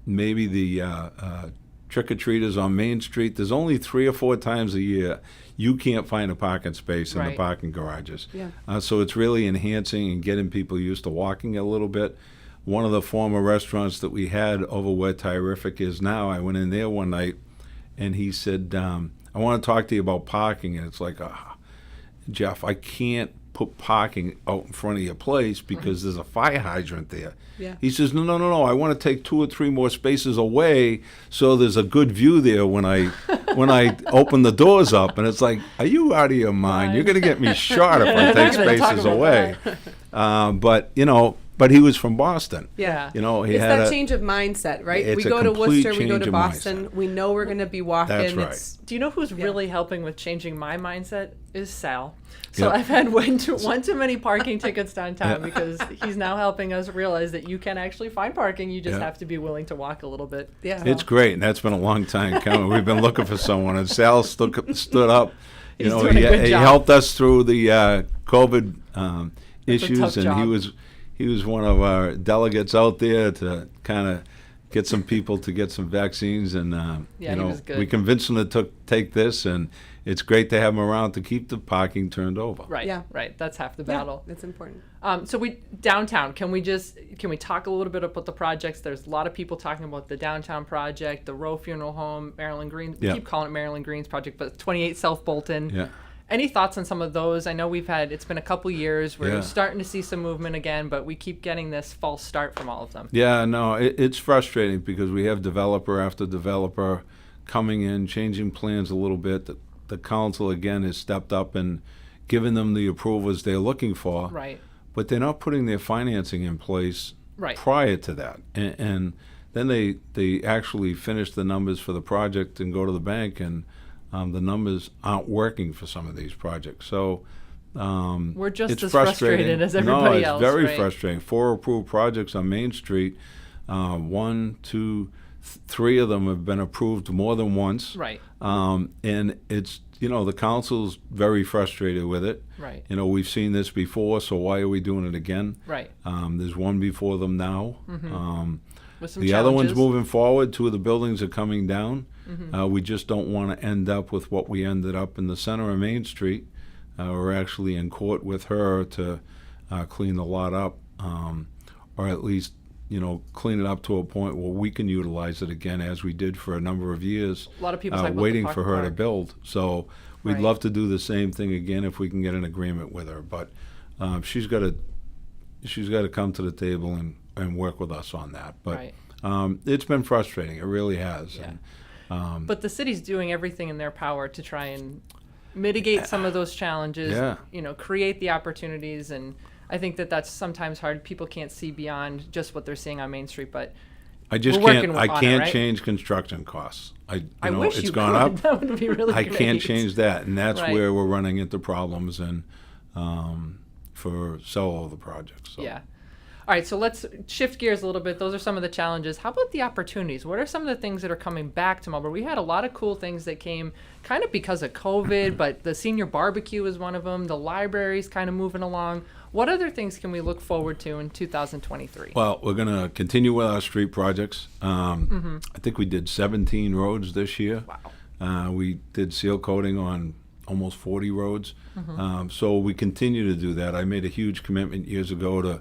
Speaker 3: Maybe the trick-or-treaters on Main Street. There's only 3 or 4 times a year you can't find a parking space in the
Speaker 1: Right.
Speaker 3: parking garages.
Speaker 2: Yeah.
Speaker 3: So it's really enhancing and getting people used to walking a little bit. One of the former restaurants that we had over where Tyrific is now, I went in there one night, and he said, I want to talk to you about parking. And it's like, Jeff, I can't put parking out in front of your place because there's a fire hydrant there.
Speaker 2: Yeah.
Speaker 3: He says, no, I want to take 2 or 3 more spaces away so there's a good view there when I open the doors up. And it's like, are you out of your mind? You're going to get me shot if I take
Speaker 1: We're gonna talk
Speaker 3: spaces
Speaker 1: about
Speaker 3: away. But he was from Boston.
Speaker 2: Yeah.
Speaker 3: He
Speaker 2: It's
Speaker 3: had
Speaker 2: that change of mindset, right?
Speaker 3: It's
Speaker 2: We
Speaker 3: a
Speaker 2: go to
Speaker 3: complete
Speaker 2: Worcester, we go
Speaker 3: change
Speaker 2: to
Speaker 3: of
Speaker 2: Boston.
Speaker 3: mindset.
Speaker 2: We know we're going to be walking.
Speaker 3: That's right.
Speaker 2: It's,
Speaker 1: Do you know who's
Speaker 2: Yeah.
Speaker 1: really helping with changing my mindset? Is Sal. So
Speaker 3: Yeah.
Speaker 1: I've had one too many parking tickets downtown because he's now helping us realize that you can actually find parking. You just
Speaker 3: Yeah.
Speaker 1: have to be willing to walk a little bit.
Speaker 2: Yeah.
Speaker 3: It's great, and that's been a long time coming. We've been looking for someone, and Sal stood up.
Speaker 1: He's doing a good
Speaker 3: he
Speaker 1: job.
Speaker 3: helped us through the COVID issues,
Speaker 1: tough
Speaker 3: and
Speaker 1: job.
Speaker 3: he was one of our delegates out there to kind of get some people to get some vaccines, and
Speaker 1: Yeah, he was good.
Speaker 3: we convinced him to take this, and it's great to have him around to keep the parking turned over.
Speaker 1: Right.
Speaker 2: Yeah.
Speaker 1: Right. That's half the
Speaker 2: Yeah,
Speaker 1: battle.
Speaker 2: it's important.
Speaker 1: So downtown, can we talk a little bit about the projects? There's a lot of people talking about the downtown project, the Rowe Funeral Home, Maryland Greens. We
Speaker 3: Yeah.
Speaker 1: keep calling it Maryland Greens project, but 28 South Bolton.
Speaker 3: Yeah.
Speaker 1: Any thoughts on some of those? I know it's been a couple years. We're
Speaker 3: Yeah.
Speaker 1: starting to see some movement again, but we keep getting this false start from all of them.
Speaker 3: Yeah, no, it's frustrating because we have developer after developer coming in, changing plans a little bit. The council, again, has stepped up and given them the approvals they're looking for.
Speaker 1: Right.
Speaker 3: But they're not putting their financing in place
Speaker 1: Right.
Speaker 3: prior to that. And then they actually finish the numbers for the project and go to the bank, and the numbers aren't working for some of these projects. So
Speaker 1: We're just
Speaker 3: it's
Speaker 1: as
Speaker 3: frustrating.
Speaker 1: frustrated as everybody
Speaker 3: no,
Speaker 1: else.
Speaker 3: it's very
Speaker 1: right?
Speaker 3: frustrating. 4 approved projects on Main Street. 1, 2, 3 of them have been approved more than once.
Speaker 1: Right.
Speaker 3: And it's, the council's very frustrated with it.
Speaker 1: Right.
Speaker 3: We've seen this before, so why are we doing it again?
Speaker 1: Right.
Speaker 3: There's one before them now.
Speaker 1: With some
Speaker 3: The other one's
Speaker 1: challenges.
Speaker 3: moving forward. 2 of the buildings are coming down.
Speaker 1: Mm-hmm.
Speaker 3: We just don't want to end up with what we ended up in the center of Main Street. We're actually in court with her to clean the lot up, or at least, clean it up to a point where we can utilize it again, as we did for a number of years,
Speaker 1: A lot of people talk about the
Speaker 3: waiting
Speaker 1: park
Speaker 3: for her to
Speaker 1: park.
Speaker 3: build. So we'd
Speaker 1: Right.
Speaker 3: love to do the same thing again if we can get an agreement with her. But she's got to come to the table and work with us on that. But
Speaker 1: Right.
Speaker 3: it's been frustrating. It really has.
Speaker 1: Yeah.
Speaker 3: And,
Speaker 1: But the city's doing everything in their power to try and mitigate some of those challenges.
Speaker 3: Yeah.
Speaker 1: Create the opportunities, and I think that's sometimes hard. People can't see beyond just what they're seeing on Main Street, but
Speaker 3: I just
Speaker 1: We're working
Speaker 3: can't.
Speaker 1: on
Speaker 3: I
Speaker 1: it,
Speaker 3: can't
Speaker 1: right?
Speaker 3: change construction costs.
Speaker 1: I wish
Speaker 3: it's
Speaker 1: you
Speaker 3: gone
Speaker 1: could.
Speaker 3: up.
Speaker 1: That would be really
Speaker 3: I
Speaker 1: great.
Speaker 3: can't change that, and that's
Speaker 1: Right.
Speaker 3: where we're running into problems and for several of the projects. So.
Speaker 1: Yeah. All right, so let's shift gears a little bit. Those are some of the challenges. How about the opportunities? What are some of the things that are coming back to Marlborough? We had a lot of cool things that came kind of because of COVID, but the senior barbecue is one of them. The library's kind of moving along. What other things can we look forward to in 2023?
Speaker 3: Well, we're going to continue with our street projects. I think we did 17 roads this year.
Speaker 1: Wow.
Speaker 3: We did seal coating on almost 40 roads. So we continue to do that. I made a huge commitment years ago to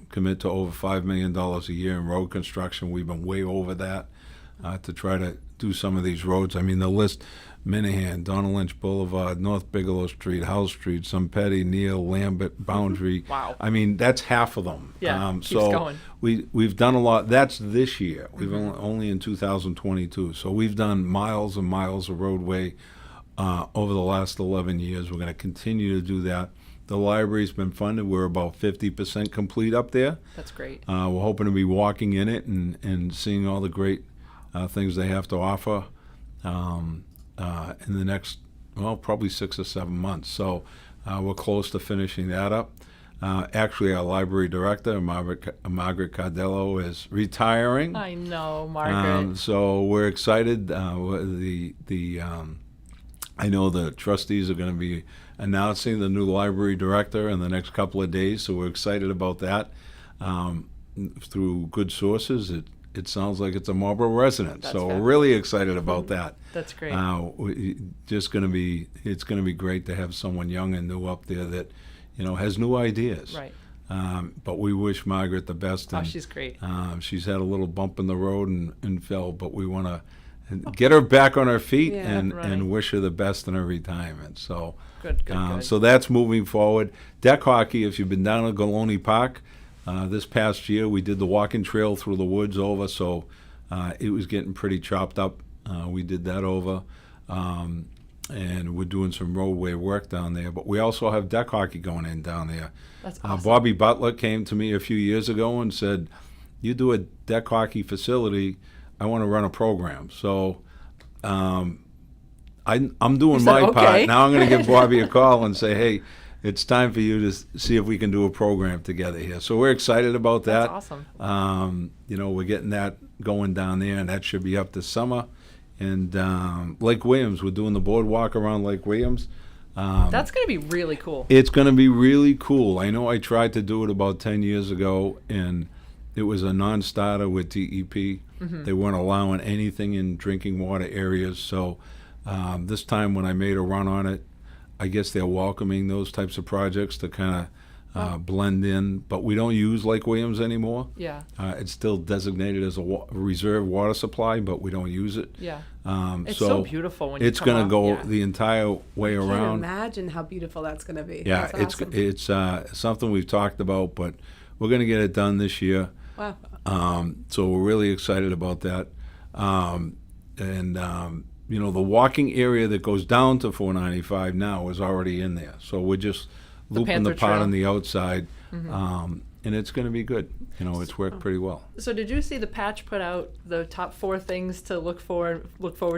Speaker 3: commit to over $5 million a year in road construction. We've been way over that to try to do some of these roads. I mean, the list: Minahan, Donald Lynch Boulevard, North Bigelow Street, House Street, Sumpeti, Neal, Lambert, Boundary.
Speaker 1: Wow.
Speaker 3: I mean, that's half of them.
Speaker 1: Yeah, keeps
Speaker 3: so
Speaker 1: going.
Speaker 3: we've done a lot. That's this year. We've only in 2022. So we've done miles and miles of roadway over the last 11 years. We're going to continue to do that. The library's been funded. We're about 50% complete up there.
Speaker 1: That's great.
Speaker 3: We're hoping to be walking in it and seeing all the great things they have to offer in the next, well, probably 6 or 7 months. So we're close to finishing that up. Actually, our library director, Margaret Cardello, is retiring.
Speaker 1: I know, Margaret.
Speaker 3: So we're excited. I know the trustees are going to be announcing the new library director in the next couple of days, so we're excited about that. Through good sources, it sounds like it's a Marlborough resident,
Speaker 1: That's
Speaker 3: so we're
Speaker 1: fabulous.
Speaker 3: really excited about that.
Speaker 1: That's great.
Speaker 3: It's going to be great to have someone young and new up there that, has new ideas.
Speaker 1: Right.
Speaker 3: But we wish Margaret the best.
Speaker 1: Oh,
Speaker 3: And,
Speaker 1: she's great.
Speaker 3: she's had a little bump in the road and fell, but we want to get her back on her feet
Speaker 2: Yeah,
Speaker 3: and
Speaker 1: right.
Speaker 3: wish her the best in her retirement. So,
Speaker 1: Good, good.
Speaker 3: so that's moving forward. Deck hockey, if you've been down at Galone Park, this past year we did the walking trail through the woods over, so it was getting pretty chopped up. We did that over, and we're doing some roadway work down there. But we also have deck hockey going in down there.
Speaker 1: That's awesome.
Speaker 3: Bobby Butler came to me a few years ago and said, "You do a deck hockey facility, I want to run a program." So I'm doing
Speaker 1: said,
Speaker 3: my
Speaker 1: "Okay."
Speaker 3: part. Now I'm going to give Bobby a call and say, "Hey, it's time for you to see if we can do a program together here." So we're excited about that.
Speaker 1: That's awesome.
Speaker 3: We're getting that going down there, and that should be up this summer. And Lake Williams, we're doing the boardwalk around Lake Williams.
Speaker 1: That's going to be really cool.
Speaker 3: It's going to be really cool. I know I tried to do it about 10 years ago, and it was a non-starter with DEP. They weren't allowing anything in drinking water areas. So this time when I made a run on it, I guess they're welcoming those types of projects to kind of blend in. But we don't use Lake Williams anymore.
Speaker 1: Yeah.
Speaker 3: It's still designated as a reserve water supply, but we don't use it.
Speaker 1: Yeah. It's so beautiful when you
Speaker 3: it's
Speaker 1: come
Speaker 3: going to
Speaker 1: off.
Speaker 3: go
Speaker 2: Yeah.
Speaker 3: the entire way
Speaker 2: I can't
Speaker 3: around.
Speaker 2: imagine how beautiful that's going to be.
Speaker 3: Yeah,
Speaker 2: That's awesome.
Speaker 3: it's something we've talked about, but we're going to get it done this year.
Speaker 2: Wow.
Speaker 3: So we're really excited about that. The walking area that goes down to 495 now is already in there. So we're just looping the
Speaker 1: Panther
Speaker 3: part
Speaker 1: Trail.
Speaker 3: on the outside, and it's going to be good. It's worked pretty well.
Speaker 1: So did you see the patch put out the top 4 things to look forward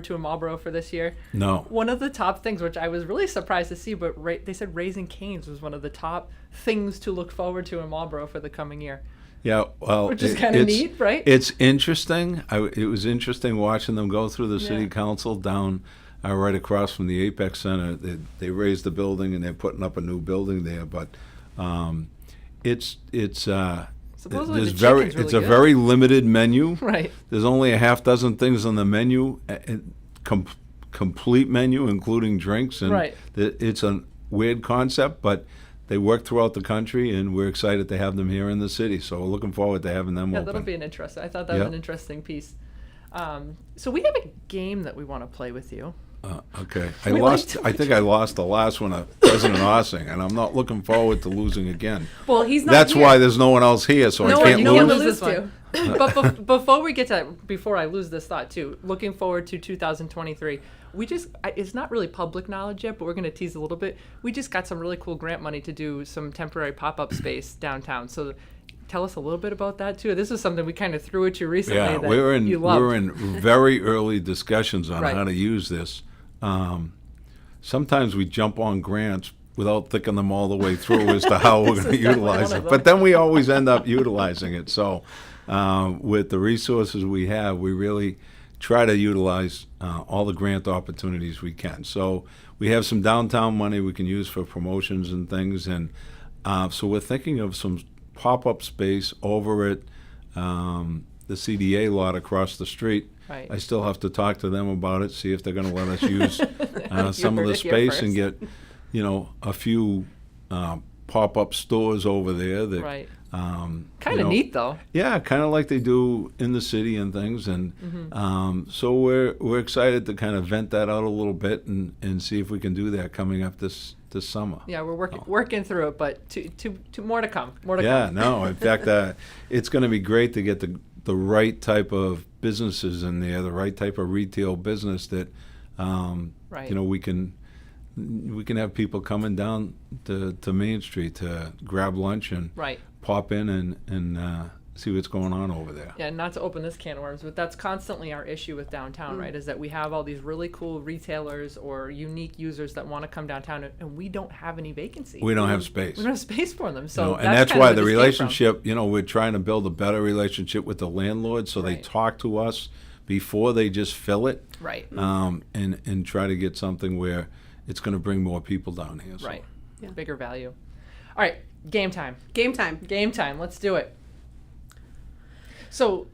Speaker 1: to in Marlborough for this year?
Speaker 3: No.
Speaker 1: One of the top things, which I was really surprised to see, but they said Raising Cane's was one of the top things to look forward to in Marlborough for the coming year.
Speaker 3: Yeah, well,
Speaker 1: Which is kind of neat, right?
Speaker 3: It's interesting. It was interesting watching them go through the city
Speaker 1: Yeah.
Speaker 3: council down right across from the Apex Center. They raised the building and they're putting up a new building there, but
Speaker 1: Supposedly
Speaker 3: there's
Speaker 1: the chicken's
Speaker 3: it's
Speaker 1: really
Speaker 3: a
Speaker 1: good.
Speaker 3: very limited menu.
Speaker 1: Right.
Speaker 3: There's only a half dozen things on the menu, complete menu, including drinks, and
Speaker 1: Right.
Speaker 3: it's a weird concept, but they work throughout the country, and we're excited to have them here in the city. So we're looking forward to having them
Speaker 1: Yeah,
Speaker 3: open.
Speaker 1: that'll be an interesting. I thought that was
Speaker 3: Yeah.
Speaker 1: an interesting piece. So we have a game that we want to play with you.
Speaker 3: Okay.
Speaker 1: We like to-
Speaker 3: I think I lost the last one at President Ossing, and I'm not looking forward to losing again.
Speaker 2: Well, he's not
Speaker 3: That's
Speaker 2: here.
Speaker 3: why there's no one else here, so
Speaker 2: No
Speaker 3: I
Speaker 2: one-
Speaker 3: can't
Speaker 2: no one
Speaker 3: lose.
Speaker 2: to lose
Speaker 1: this one. But before we get to that, before I lose this thought too, looking forward to 2023. It's not really public knowledge yet, but we're going to tease a little bit. We just got some really cool grant money to do some temporary pop-up space downtown. So tell us a little bit about that too. This is something we kind of threw at you recently
Speaker 3: Yeah,
Speaker 1: that
Speaker 3: we're
Speaker 1: you loved.
Speaker 3: in very early discussions on
Speaker 1: Right.
Speaker 3: how to use this. Sometimes we jump on grants without thinking them all the way through as to how we're going to utilize
Speaker 1: one
Speaker 3: it.
Speaker 1: of them.
Speaker 3: But then we always end up utilizing it. So with the resources we have, we really try to utilize all the grant opportunities we can. So we have some downtown money we can use for promotions and things. And so we're thinking of some pop-up space over at the CDA lot across the street.
Speaker 1: Right.
Speaker 3: I still have to talk to them about it, see if they're going to let us use some of
Speaker 1: heard
Speaker 3: the
Speaker 1: it here
Speaker 3: space and
Speaker 1: first.
Speaker 3: get, a few pop-up stores over there that
Speaker 1: Right.
Speaker 3: kind
Speaker 1: Kind of neat though.
Speaker 3: Yeah, kind of like they do in the city and things, and so we're excited to kind of vent that out a little bit and see if we can do that coming up this summer.
Speaker 1: Yeah, we're working through it, but to more to come. More to
Speaker 3: Yeah,
Speaker 1: come.
Speaker 3: no, in fact, it's going to be great to get the right type of businesses in there, the right type of retail business that
Speaker 1: Right.
Speaker 3: we can have people coming down to Main Street to grab lunch and
Speaker 1: Right.
Speaker 3: pop in and see what's going on over there.
Speaker 1: Yeah, not to open this can of worms, but that's constantly our issue with downtown, right? Is that we have all these really cool retailers or unique users that want to come downtown, and we don't have any vacancy.
Speaker 3: We don't have space.
Speaker 1: We don't have space for them. So
Speaker 3: And that's
Speaker 1: kind
Speaker 3: why
Speaker 1: of
Speaker 3: the
Speaker 1: where this came from.
Speaker 3: relationship, we're trying to build a better relationship with the landlord, so they
Speaker 1: Right.
Speaker 3: talk to us before they just fill it,
Speaker 1: Right.
Speaker 3: and try to get something where it's going to bring more people down here. So.
Speaker 1: Right.
Speaker 2: Yeah.
Speaker 1: Bigger value. All right, game time.
Speaker 2: Game time.
Speaker 1: Game time. Let's do it. So,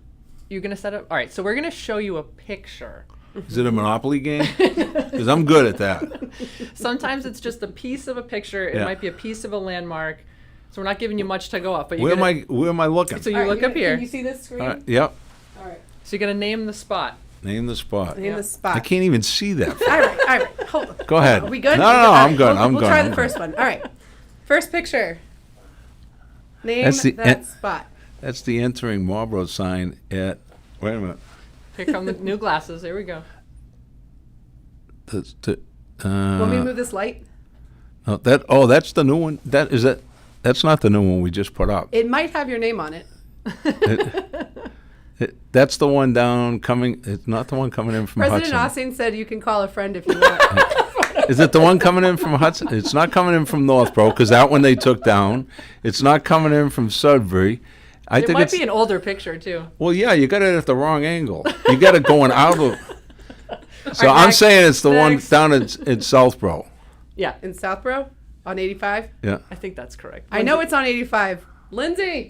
Speaker 1: you're gonna set up. All right. So we're gonna show you a picture.
Speaker 3: Is it a Monopoly game? Because I'm good at that.
Speaker 1: Sometimes it's just a piece of a picture. It
Speaker 3: Yeah.
Speaker 1: might be a piece of a landmark. So we're not giving you much to go off. But
Speaker 3: Where am I looking?
Speaker 1: So you
Speaker 2: All right,
Speaker 1: look up here.
Speaker 2: Can you see this screen?
Speaker 3: All right, yep.
Speaker 2: All right.
Speaker 1: So you're gonna name the spot.
Speaker 3: Name the spot.
Speaker 2: Name
Speaker 1: Yeah.
Speaker 2: the spot.
Speaker 3: I can't even see that.
Speaker 2: All right. All right. Hold on.
Speaker 3: Go ahead.
Speaker 2: Are we good?
Speaker 3: No,
Speaker 2: We
Speaker 3: no,
Speaker 2: good? All
Speaker 3: I'm
Speaker 2: right,
Speaker 3: good.
Speaker 2: We'll,
Speaker 3: I'm
Speaker 2: we'll
Speaker 3: good.
Speaker 2: try
Speaker 3: I'm
Speaker 2: the
Speaker 3: good.
Speaker 2: first one. All right. First picture. Name
Speaker 3: That's the-
Speaker 2: that spot.
Speaker 3: That's the entering Marlborough sign at. Wait a minute.
Speaker 1: Here come the new glasses. Here we go.
Speaker 3: That's
Speaker 2: Want me to move this light?
Speaker 3: no, that's the new one. That's not the new one we just put up.
Speaker 2: It might have your name on it.
Speaker 3: That's the one down coming. It's not the one coming in from
Speaker 2: President
Speaker 3: Hudson.
Speaker 2: Austin said you can call a friend if you want.
Speaker 3: Is it the one coming in from Hudson? It's not coming in from Northborough because that one they took down. It's not coming in from Sudbury. I
Speaker 1: It
Speaker 3: think
Speaker 1: might
Speaker 3: it's.
Speaker 1: be an older picture too.
Speaker 3: Well, yeah, you got it at the wrong angle. You got it going out of. So
Speaker 1: All right,
Speaker 3: I'm
Speaker 1: next-
Speaker 3: saying it's the
Speaker 1: next.
Speaker 3: one down in Southborough.
Speaker 1: Yeah,
Speaker 2: In Southborough on 85.
Speaker 3: Yeah.
Speaker 1: I think that's correct.
Speaker 2: I know it's on 85. Lindsay.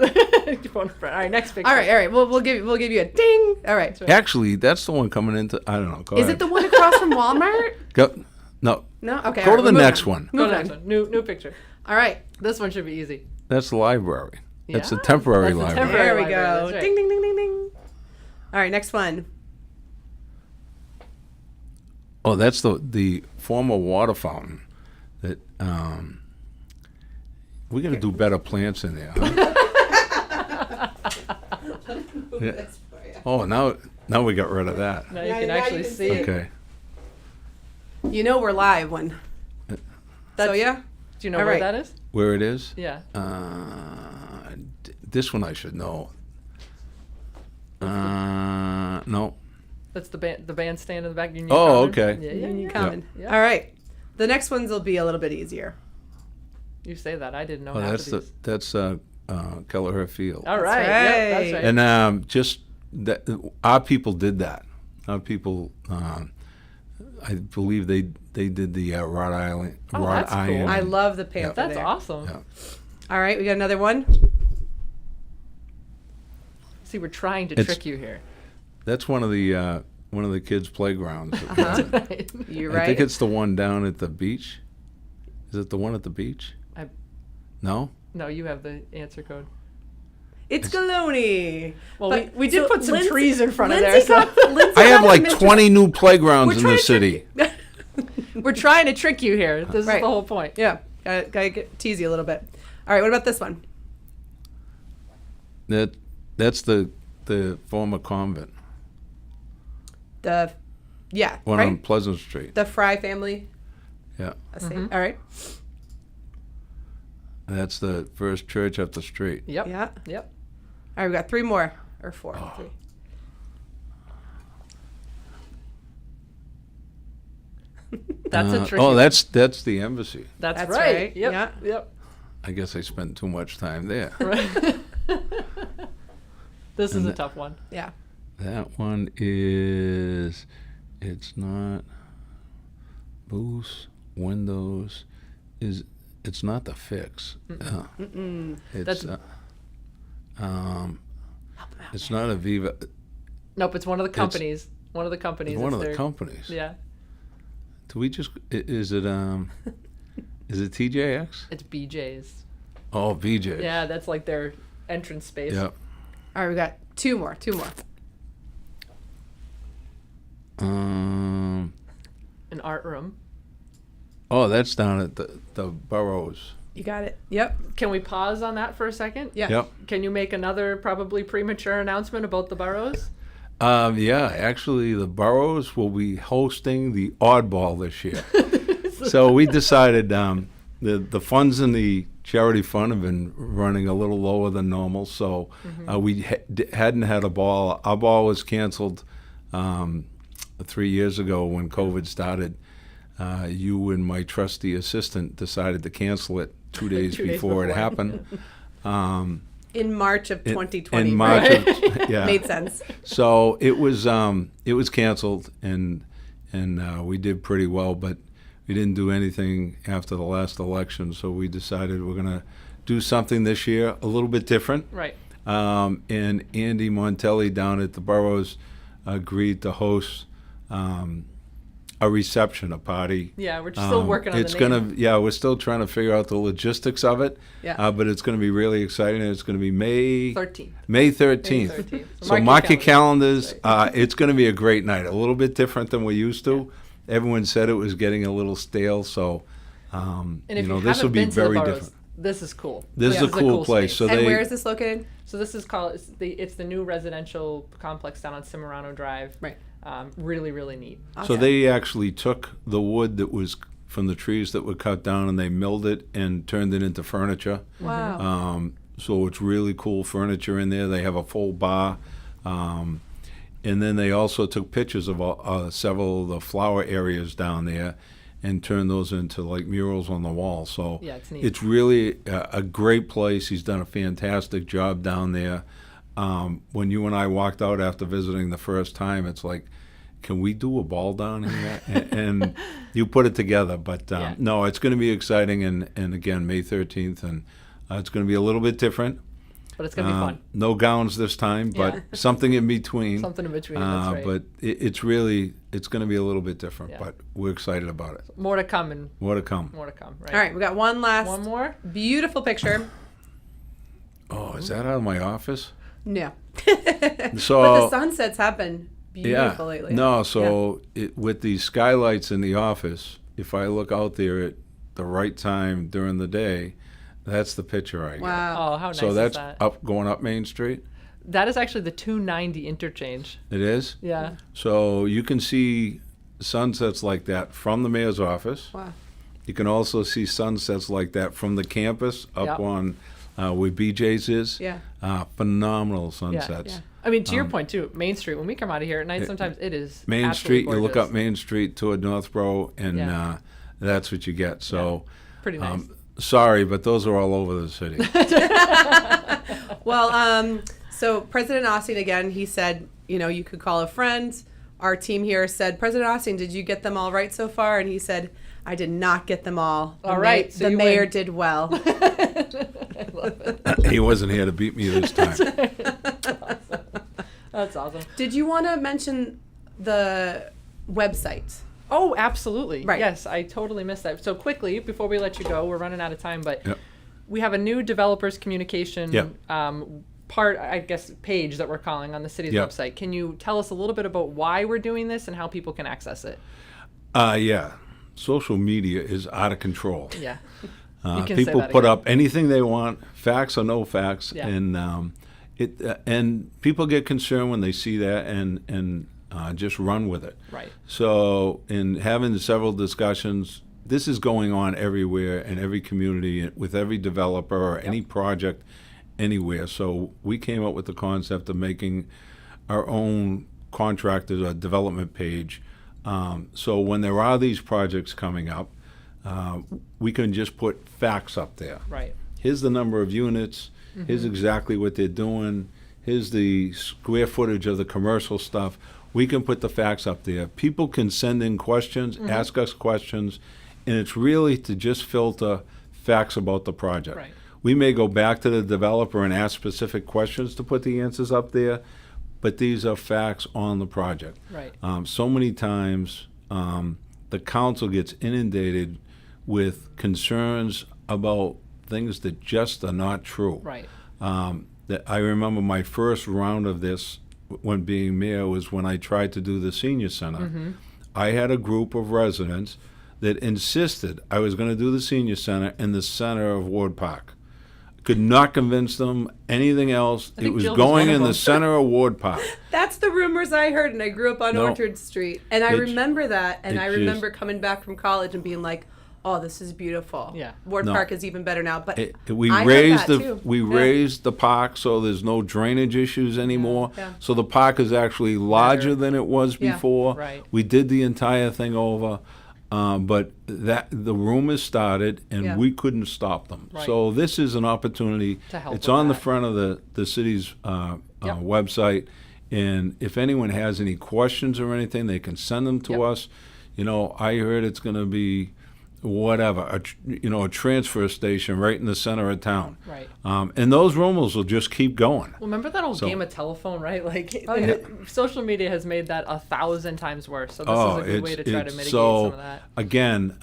Speaker 1: All right, next picture.
Speaker 2: All right. All right. We'll give you a ding. All right.
Speaker 3: Actually, that's the one coming into. I don't know. Go
Speaker 2: Is
Speaker 3: ahead.
Speaker 2: it the one across from Walmart?
Speaker 3: Go, no.
Speaker 2: No. Okay.
Speaker 3: Go
Speaker 2: all
Speaker 3: to
Speaker 2: right,
Speaker 3: the
Speaker 2: we'll move
Speaker 3: next
Speaker 2: on.
Speaker 3: one.
Speaker 1: Go to
Speaker 2: Move
Speaker 1: the next
Speaker 2: on.
Speaker 1: one. New picture.
Speaker 2: All right.
Speaker 1: This one should be easy.
Speaker 3: That's the library. That's the
Speaker 1: Yeah,
Speaker 3: temporary
Speaker 1: that's the
Speaker 3: library.
Speaker 1: temporary-
Speaker 2: There we
Speaker 1: library,
Speaker 2: go.
Speaker 1: that's right.
Speaker 2: Ding ding ding ding ding. All right. Next one.
Speaker 3: Oh, that's the former water fountain. That we got to do better plants in there. Huh? Yeah. Oh, now we got rid of that.
Speaker 1: Now you
Speaker 2: Now-
Speaker 1: can
Speaker 2: now you
Speaker 1: actually
Speaker 2: can
Speaker 1: see
Speaker 2: see
Speaker 1: it.
Speaker 3: Okay.
Speaker 2: You know we're live when. So
Speaker 1: That's-
Speaker 2: yeah.
Speaker 1: Do you know
Speaker 2: All
Speaker 1: where
Speaker 2: right.
Speaker 1: that is?
Speaker 3: Where it is?
Speaker 1: Yeah.
Speaker 3: This one I should know. No.
Speaker 1: That's the bandstand in the back. Union
Speaker 3: Oh,
Speaker 1: Common.
Speaker 3: okay.
Speaker 1: Yeah, yeah,
Speaker 2: Union
Speaker 1: yeah.
Speaker 2: Common.
Speaker 1: Yeah.
Speaker 2: All right. The next ones will be a little bit easier.
Speaker 1: You say that. I didn't know
Speaker 3: Oh,
Speaker 1: half
Speaker 3: that's
Speaker 1: of these.
Speaker 3: that's Kelleher Field.
Speaker 1: All right.
Speaker 2: right.
Speaker 1: Yep, that's right.
Speaker 3: And just that our people did that. Our people, I believe they did the Rhode Island.
Speaker 1: Oh,
Speaker 3: Rhode
Speaker 1: that's cool.
Speaker 3: Island.
Speaker 2: I love the panther.
Speaker 1: That's
Speaker 2: there.
Speaker 1: awesome.
Speaker 3: Yeah.
Speaker 2: All right. We got another one.
Speaker 1: See, we're trying to
Speaker 3: It's-
Speaker 1: trick you here.
Speaker 3: That's one of the kids' playgrounds.
Speaker 1: Right.
Speaker 2: You're
Speaker 3: I
Speaker 2: right.
Speaker 3: think it's the one down at the beach. Is it the one at the beach?
Speaker 1: I-
Speaker 3: No.
Speaker 1: No, you have the answer code.
Speaker 2: It's Galoni.
Speaker 1: Well,
Speaker 2: But-
Speaker 1: we did
Speaker 2: so
Speaker 1: put some
Speaker 2: Lindsay-
Speaker 1: trees in front of
Speaker 2: Lindsay
Speaker 1: there. So
Speaker 2: got- Lindsay
Speaker 3: I have
Speaker 2: got
Speaker 3: like
Speaker 2: some
Speaker 3: 20 new playgrounds in
Speaker 2: We're
Speaker 3: the
Speaker 2: trying to
Speaker 3: city.
Speaker 1: we're trying to trick you here. This
Speaker 2: Right.
Speaker 1: is the whole point.
Speaker 2: Yeah. Gotta tease you a little bit. All right. What about this one?
Speaker 3: That's the former convent.
Speaker 2: Yeah.
Speaker 3: One
Speaker 2: right?
Speaker 3: on Pleasant Street.
Speaker 2: The Fry family.
Speaker 3: Yeah.
Speaker 1: Mm-hmm.
Speaker 2: All right.
Speaker 3: That's the first church up the street.
Speaker 1: Yep.
Speaker 2: Yeah.
Speaker 1: Yep.
Speaker 2: All right. We got 3 more or 4.
Speaker 3: Oh.
Speaker 2: 3.
Speaker 1: That's a tricky
Speaker 3: Oh,
Speaker 1: one.
Speaker 3: that's the embassy.
Speaker 1: That's
Speaker 2: That's
Speaker 1: right.
Speaker 2: right.
Speaker 1: Yep.
Speaker 2: Yeah.
Speaker 1: Yep.
Speaker 3: I guess I spent too much time there.
Speaker 1: Right. This is
Speaker 3: And
Speaker 1: a
Speaker 3: that-
Speaker 1: tough one.
Speaker 2: Yeah.
Speaker 3: That one is, it's not booths, windows, it's not the fix. It's,
Speaker 1: That's-
Speaker 3: it's not Aviva,
Speaker 1: Nope, it's one of the companies. One of the companies.
Speaker 3: it's one of
Speaker 1: It's
Speaker 3: the
Speaker 1: their-
Speaker 3: companies.
Speaker 1: Yeah.
Speaker 3: Do we just, is it TJX?
Speaker 1: It's BJ's.
Speaker 3: Oh, VJ.
Speaker 1: Yeah, that's like their entrance space.
Speaker 3: Yep.
Speaker 2: All right, we got two more.
Speaker 3: Um,
Speaker 1: An art room.
Speaker 3: oh, that's down at the Burrows.
Speaker 2: You got it. Yep.
Speaker 1: Can we pause on that for a second?
Speaker 2: Yeah.
Speaker 3: Yep.
Speaker 1: Can you make another probably premature announcement about the Burrows?
Speaker 3: Yeah, actually, the Burrows will be hosting the Oddball this year. So we decided the funds in the charity fund have been running a little lower than normal, so we hadn't had a ball. Our ball was canceled 3 years ago when COVID started. You and my trusty assistant decided to cancel it 2 days,
Speaker 1: 2 days
Speaker 3: before it
Speaker 1: before.
Speaker 3: happened.
Speaker 2: In March of 2020.
Speaker 3: In March,
Speaker 2: right?
Speaker 3: yeah.
Speaker 2: Made sense.
Speaker 3: So it was canceled, and we did pretty well, but we didn't do anything after the last election. So we decided we're gonna do something this year a little bit different.
Speaker 1: Right.
Speaker 3: And Andy Montelli down at the Burrows agreed to host a reception, a party.
Speaker 1: Yeah, we're still working on
Speaker 3: it's
Speaker 1: the name.
Speaker 3: we're still trying to figure out the logistics of it.
Speaker 2: Yeah.
Speaker 3: But it's gonna be really exciting. It's gonna be May
Speaker 1: 13th.
Speaker 3: May 13th.
Speaker 1: May 13th.
Speaker 3: So mark your calendars.
Speaker 1: Right.
Speaker 3: It's going to be a great night. A little bit different than we used to. Everyone said it was getting a little stale. So,
Speaker 1: And if
Speaker 3: this
Speaker 1: haven't
Speaker 3: will be
Speaker 1: been to the
Speaker 3: very
Speaker 1: Burrows,
Speaker 3: different.
Speaker 1: this is cool.
Speaker 3: This is a cool place.
Speaker 1: space.
Speaker 3: So
Speaker 2: And
Speaker 3: they,
Speaker 2: where is this located?
Speaker 1: So this is called it's the new residential complex down on Cimarrano Drive.
Speaker 2: Right.
Speaker 1: Really, really neat.
Speaker 3: so they actually took the wood that was from the trees that were cut down and they milled it and turned it into furniture.
Speaker 2: Wow.
Speaker 3: So it's really cool furniture in there. They have a full bar. And then they also took pictures of several of the flower areas down there and turned those into like murals on the wall. So
Speaker 1: Yeah, it's neat.
Speaker 3: it's really a great place. He's done a fantastic job down there. When you and I walked out after visiting the first time, it's like, can we do a ball down here? and you put it together. But
Speaker 1: Yeah.
Speaker 3: no, it's going to be exciting. And again, May 13th. And it's going to be a little bit different.
Speaker 1: But it's gonna be fun.
Speaker 3: No gowns this time, but
Speaker 1: Yeah.
Speaker 3: something in between.
Speaker 1: Something in between. That's right.
Speaker 3: But it's going to be a little bit different,
Speaker 1: Yeah.
Speaker 3: but we're excited about it.
Speaker 1: More to come and
Speaker 3: More to come.
Speaker 1: more to come. Right.
Speaker 2: All right, we got one last
Speaker 1: One more.
Speaker 2: beautiful picture.
Speaker 3: Oh, is that out of my office?
Speaker 2: No.
Speaker 3: So,
Speaker 2: But the sunsets have been beautiful lately.
Speaker 3: No, so with the skylights in the office, if I look out there at the right time during the day, that's the picture I get.
Speaker 2: Wow.
Speaker 1: Oh, how nice
Speaker 3: So
Speaker 1: is
Speaker 3: that's
Speaker 1: that?
Speaker 3: going up Main Street.
Speaker 1: That is actually the 290 interchange.
Speaker 3: It is.
Speaker 1: Yeah.
Speaker 3: So you can see sunsets like that from the mayor's office.
Speaker 2: Wow.
Speaker 3: You can also see sunsets like that from the campus up
Speaker 1: Yep.
Speaker 3: on where BJ's is.
Speaker 2: Yeah.
Speaker 3: Phenomenal sunsets.
Speaker 2: Yeah.
Speaker 1: I mean, to your point too, Main Street. When we come out of here at night, sometimes it is
Speaker 3: Main
Speaker 1: absolutely
Speaker 3: Street, you look
Speaker 1: gorgeous.
Speaker 3: up Main Street toward Northborough, and
Speaker 1: Yeah.
Speaker 3: that's what you get. So,
Speaker 1: Pretty nice.
Speaker 3: sorry, but those are all over the city.
Speaker 2: Well, so President Austin, again, he said, you could call a friend. Our team here said, President Austin, did you get them all right so far? And he said, I did not get them all.
Speaker 1: All right, so
Speaker 2: the
Speaker 1: you
Speaker 2: mayor
Speaker 1: win.
Speaker 2: did well.
Speaker 1: I love it.
Speaker 3: He wasn't here to beat me this time.
Speaker 1: That's awesome.
Speaker 2: Did you want to mention the website?
Speaker 1: Oh, absolutely.
Speaker 2: Right.
Speaker 1: Yes, I totally missed that. So quickly, before we let you go, we're running out of time, but
Speaker 3: Yep.
Speaker 1: we have a new developers communication
Speaker 3: Yep.
Speaker 1: page that we're calling on the city's
Speaker 3: Yep.
Speaker 1: website. Can you tell us a little bit about why we're doing this and how people can access it?
Speaker 3: Yeah. Social media is out of control.
Speaker 1: Yeah. You can say
Speaker 3: People
Speaker 1: that
Speaker 3: put
Speaker 1: again.
Speaker 3: up anything they want, facts or no facts,
Speaker 1: Yeah.
Speaker 3: and and people get concerned when they see that and just run with it.
Speaker 1: Right.
Speaker 3: So, in having several discussions, this is going on everywhere in every community with every developer or any project anywhere. So, we came up with the concept of making our own contracted development page So when there are these projects coming up, we can just put facts up there.
Speaker 1: Right.
Speaker 3: Here's the number of units. Here's exactly what they're doing. Here's the square footage of the commercial stuff. We can put the facts up there. People can send in questions, ask us questions, and it's really to just filter facts about the project.
Speaker 1: Right.
Speaker 3: We may go back to the developer and ask specific questions to put the answers up there, but these are facts on the project.
Speaker 1: Right.
Speaker 3: So many times, the council gets inundated with concerns about things that just are not true.
Speaker 1: Right.
Speaker 3: That I remember my first round of this when being mayor was when I tried to do the senior center. I had a group of residents that insisted I was going to do the senior center in the center of Ward Park. Could not convince them anything else.
Speaker 1: I think
Speaker 3: It was
Speaker 1: Jill was
Speaker 3: going
Speaker 1: one of
Speaker 3: in the
Speaker 1: them.
Speaker 3: center of Ward Park.
Speaker 2: That's the rumors I heard, and I grew up on
Speaker 3: No.
Speaker 2: Orchard Street, and I
Speaker 3: It-
Speaker 2: remember that, and
Speaker 3: it
Speaker 2: I remember coming back from college and being like, "Oh, this is beautiful."
Speaker 1: Yeah.
Speaker 2: Ward
Speaker 3: No.
Speaker 2: Park is even better now. But
Speaker 3: We
Speaker 2: I heard
Speaker 3: raised
Speaker 2: that
Speaker 3: the
Speaker 2: too.
Speaker 3: we
Speaker 2: Yeah.
Speaker 3: raised the park so there's no drainage issues anymore.
Speaker 2: Yeah.
Speaker 3: So the park is actually larger
Speaker 1: Better.
Speaker 3: than it was
Speaker 2: Yeah.
Speaker 3: before.
Speaker 1: Right.
Speaker 3: We did the entire thing over, but that the rumors started and
Speaker 2: Yeah.
Speaker 3: we couldn't stop them.
Speaker 1: Right.
Speaker 3: So this is an opportunity.
Speaker 1: To help
Speaker 3: It's
Speaker 1: with
Speaker 3: on the
Speaker 1: that.
Speaker 3: front of the city's
Speaker 1: Yep.
Speaker 3: website, and if anyone has any questions or anything, they can send them to
Speaker 1: Yep.
Speaker 3: us. You know, I heard it's going to be whatever, a transfer station right in the center of town.
Speaker 1: Right.
Speaker 3: And those rumors will just keep going.
Speaker 1: Well, remember that old
Speaker 3: So-
Speaker 1: game of telephone, right? Like,
Speaker 2: Oh, yeah.
Speaker 1: social media has made that 1,000 times worse. So this
Speaker 3: Oh,
Speaker 1: is a good way to try to
Speaker 3: it's
Speaker 1: mitigate
Speaker 3: so,
Speaker 1: some of that.
Speaker 3: Again,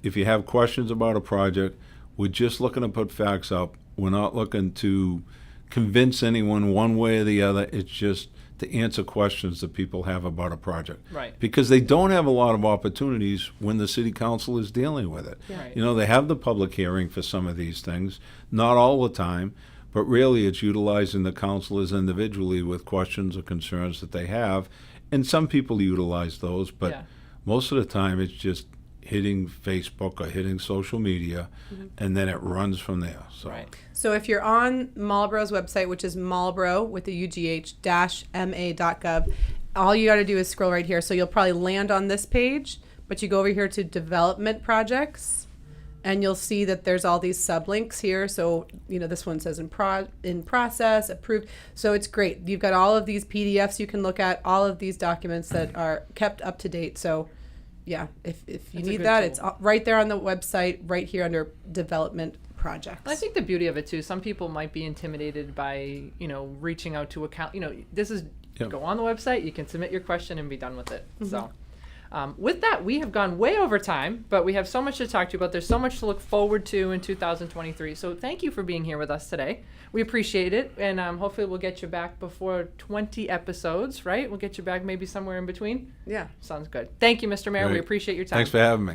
Speaker 3: if you have questions about a project, we're just looking to put facts up. We're not looking to convince anyone one way or the other. It's just to answer questions that people have about a project.
Speaker 1: Right.
Speaker 3: Because they don't have a lot of opportunities when the city council is dealing with it.
Speaker 1: Right.
Speaker 3: You know, they have the public hearing for some of these things, not all the time, but really it's utilizing the councilors individually with questions or concerns that they have. And some people utilize those, but
Speaker 1: Yeah.
Speaker 3: most of the time it's just hitting Facebook or hitting social media, and then it runs from there. So.
Speaker 1: Right.
Speaker 2: So if you're on Marlborough's website, which is Marlborough with the UGH-MA.gov, all you got to do is scroll right here. So you'll probably land on this page, but you go over here to development projects, and you'll see that there's all these sublinks here. So, you know, this one says in process, approved. So it's great. You've got all of these PDFs you can look at, all of these documents that are kept up to date. So yeah, if you
Speaker 1: That's a
Speaker 2: need
Speaker 1: good
Speaker 2: that,
Speaker 1: tool.
Speaker 2: it's right there on the website, right here under development projects.
Speaker 1: I think the beauty of it too, some people might be intimidated by, reaching out to account, this is,
Speaker 3: Yep.
Speaker 1: go on the website, you can submit your question and be done with it. So with that, we have gone way over time, but we have so much to talk to you about. There's so much to look forward to in 2023. So thank you for being here with us today. We appreciate it. And hopefully we'll get you back before 20 episodes, right? We'll get you back maybe somewhere in between.
Speaker 2: Yeah.
Speaker 1: Sounds good. Thank you, Mr. Mayor. We
Speaker 3: Great.
Speaker 1: appreciate your time.
Speaker 3: Thanks for having me.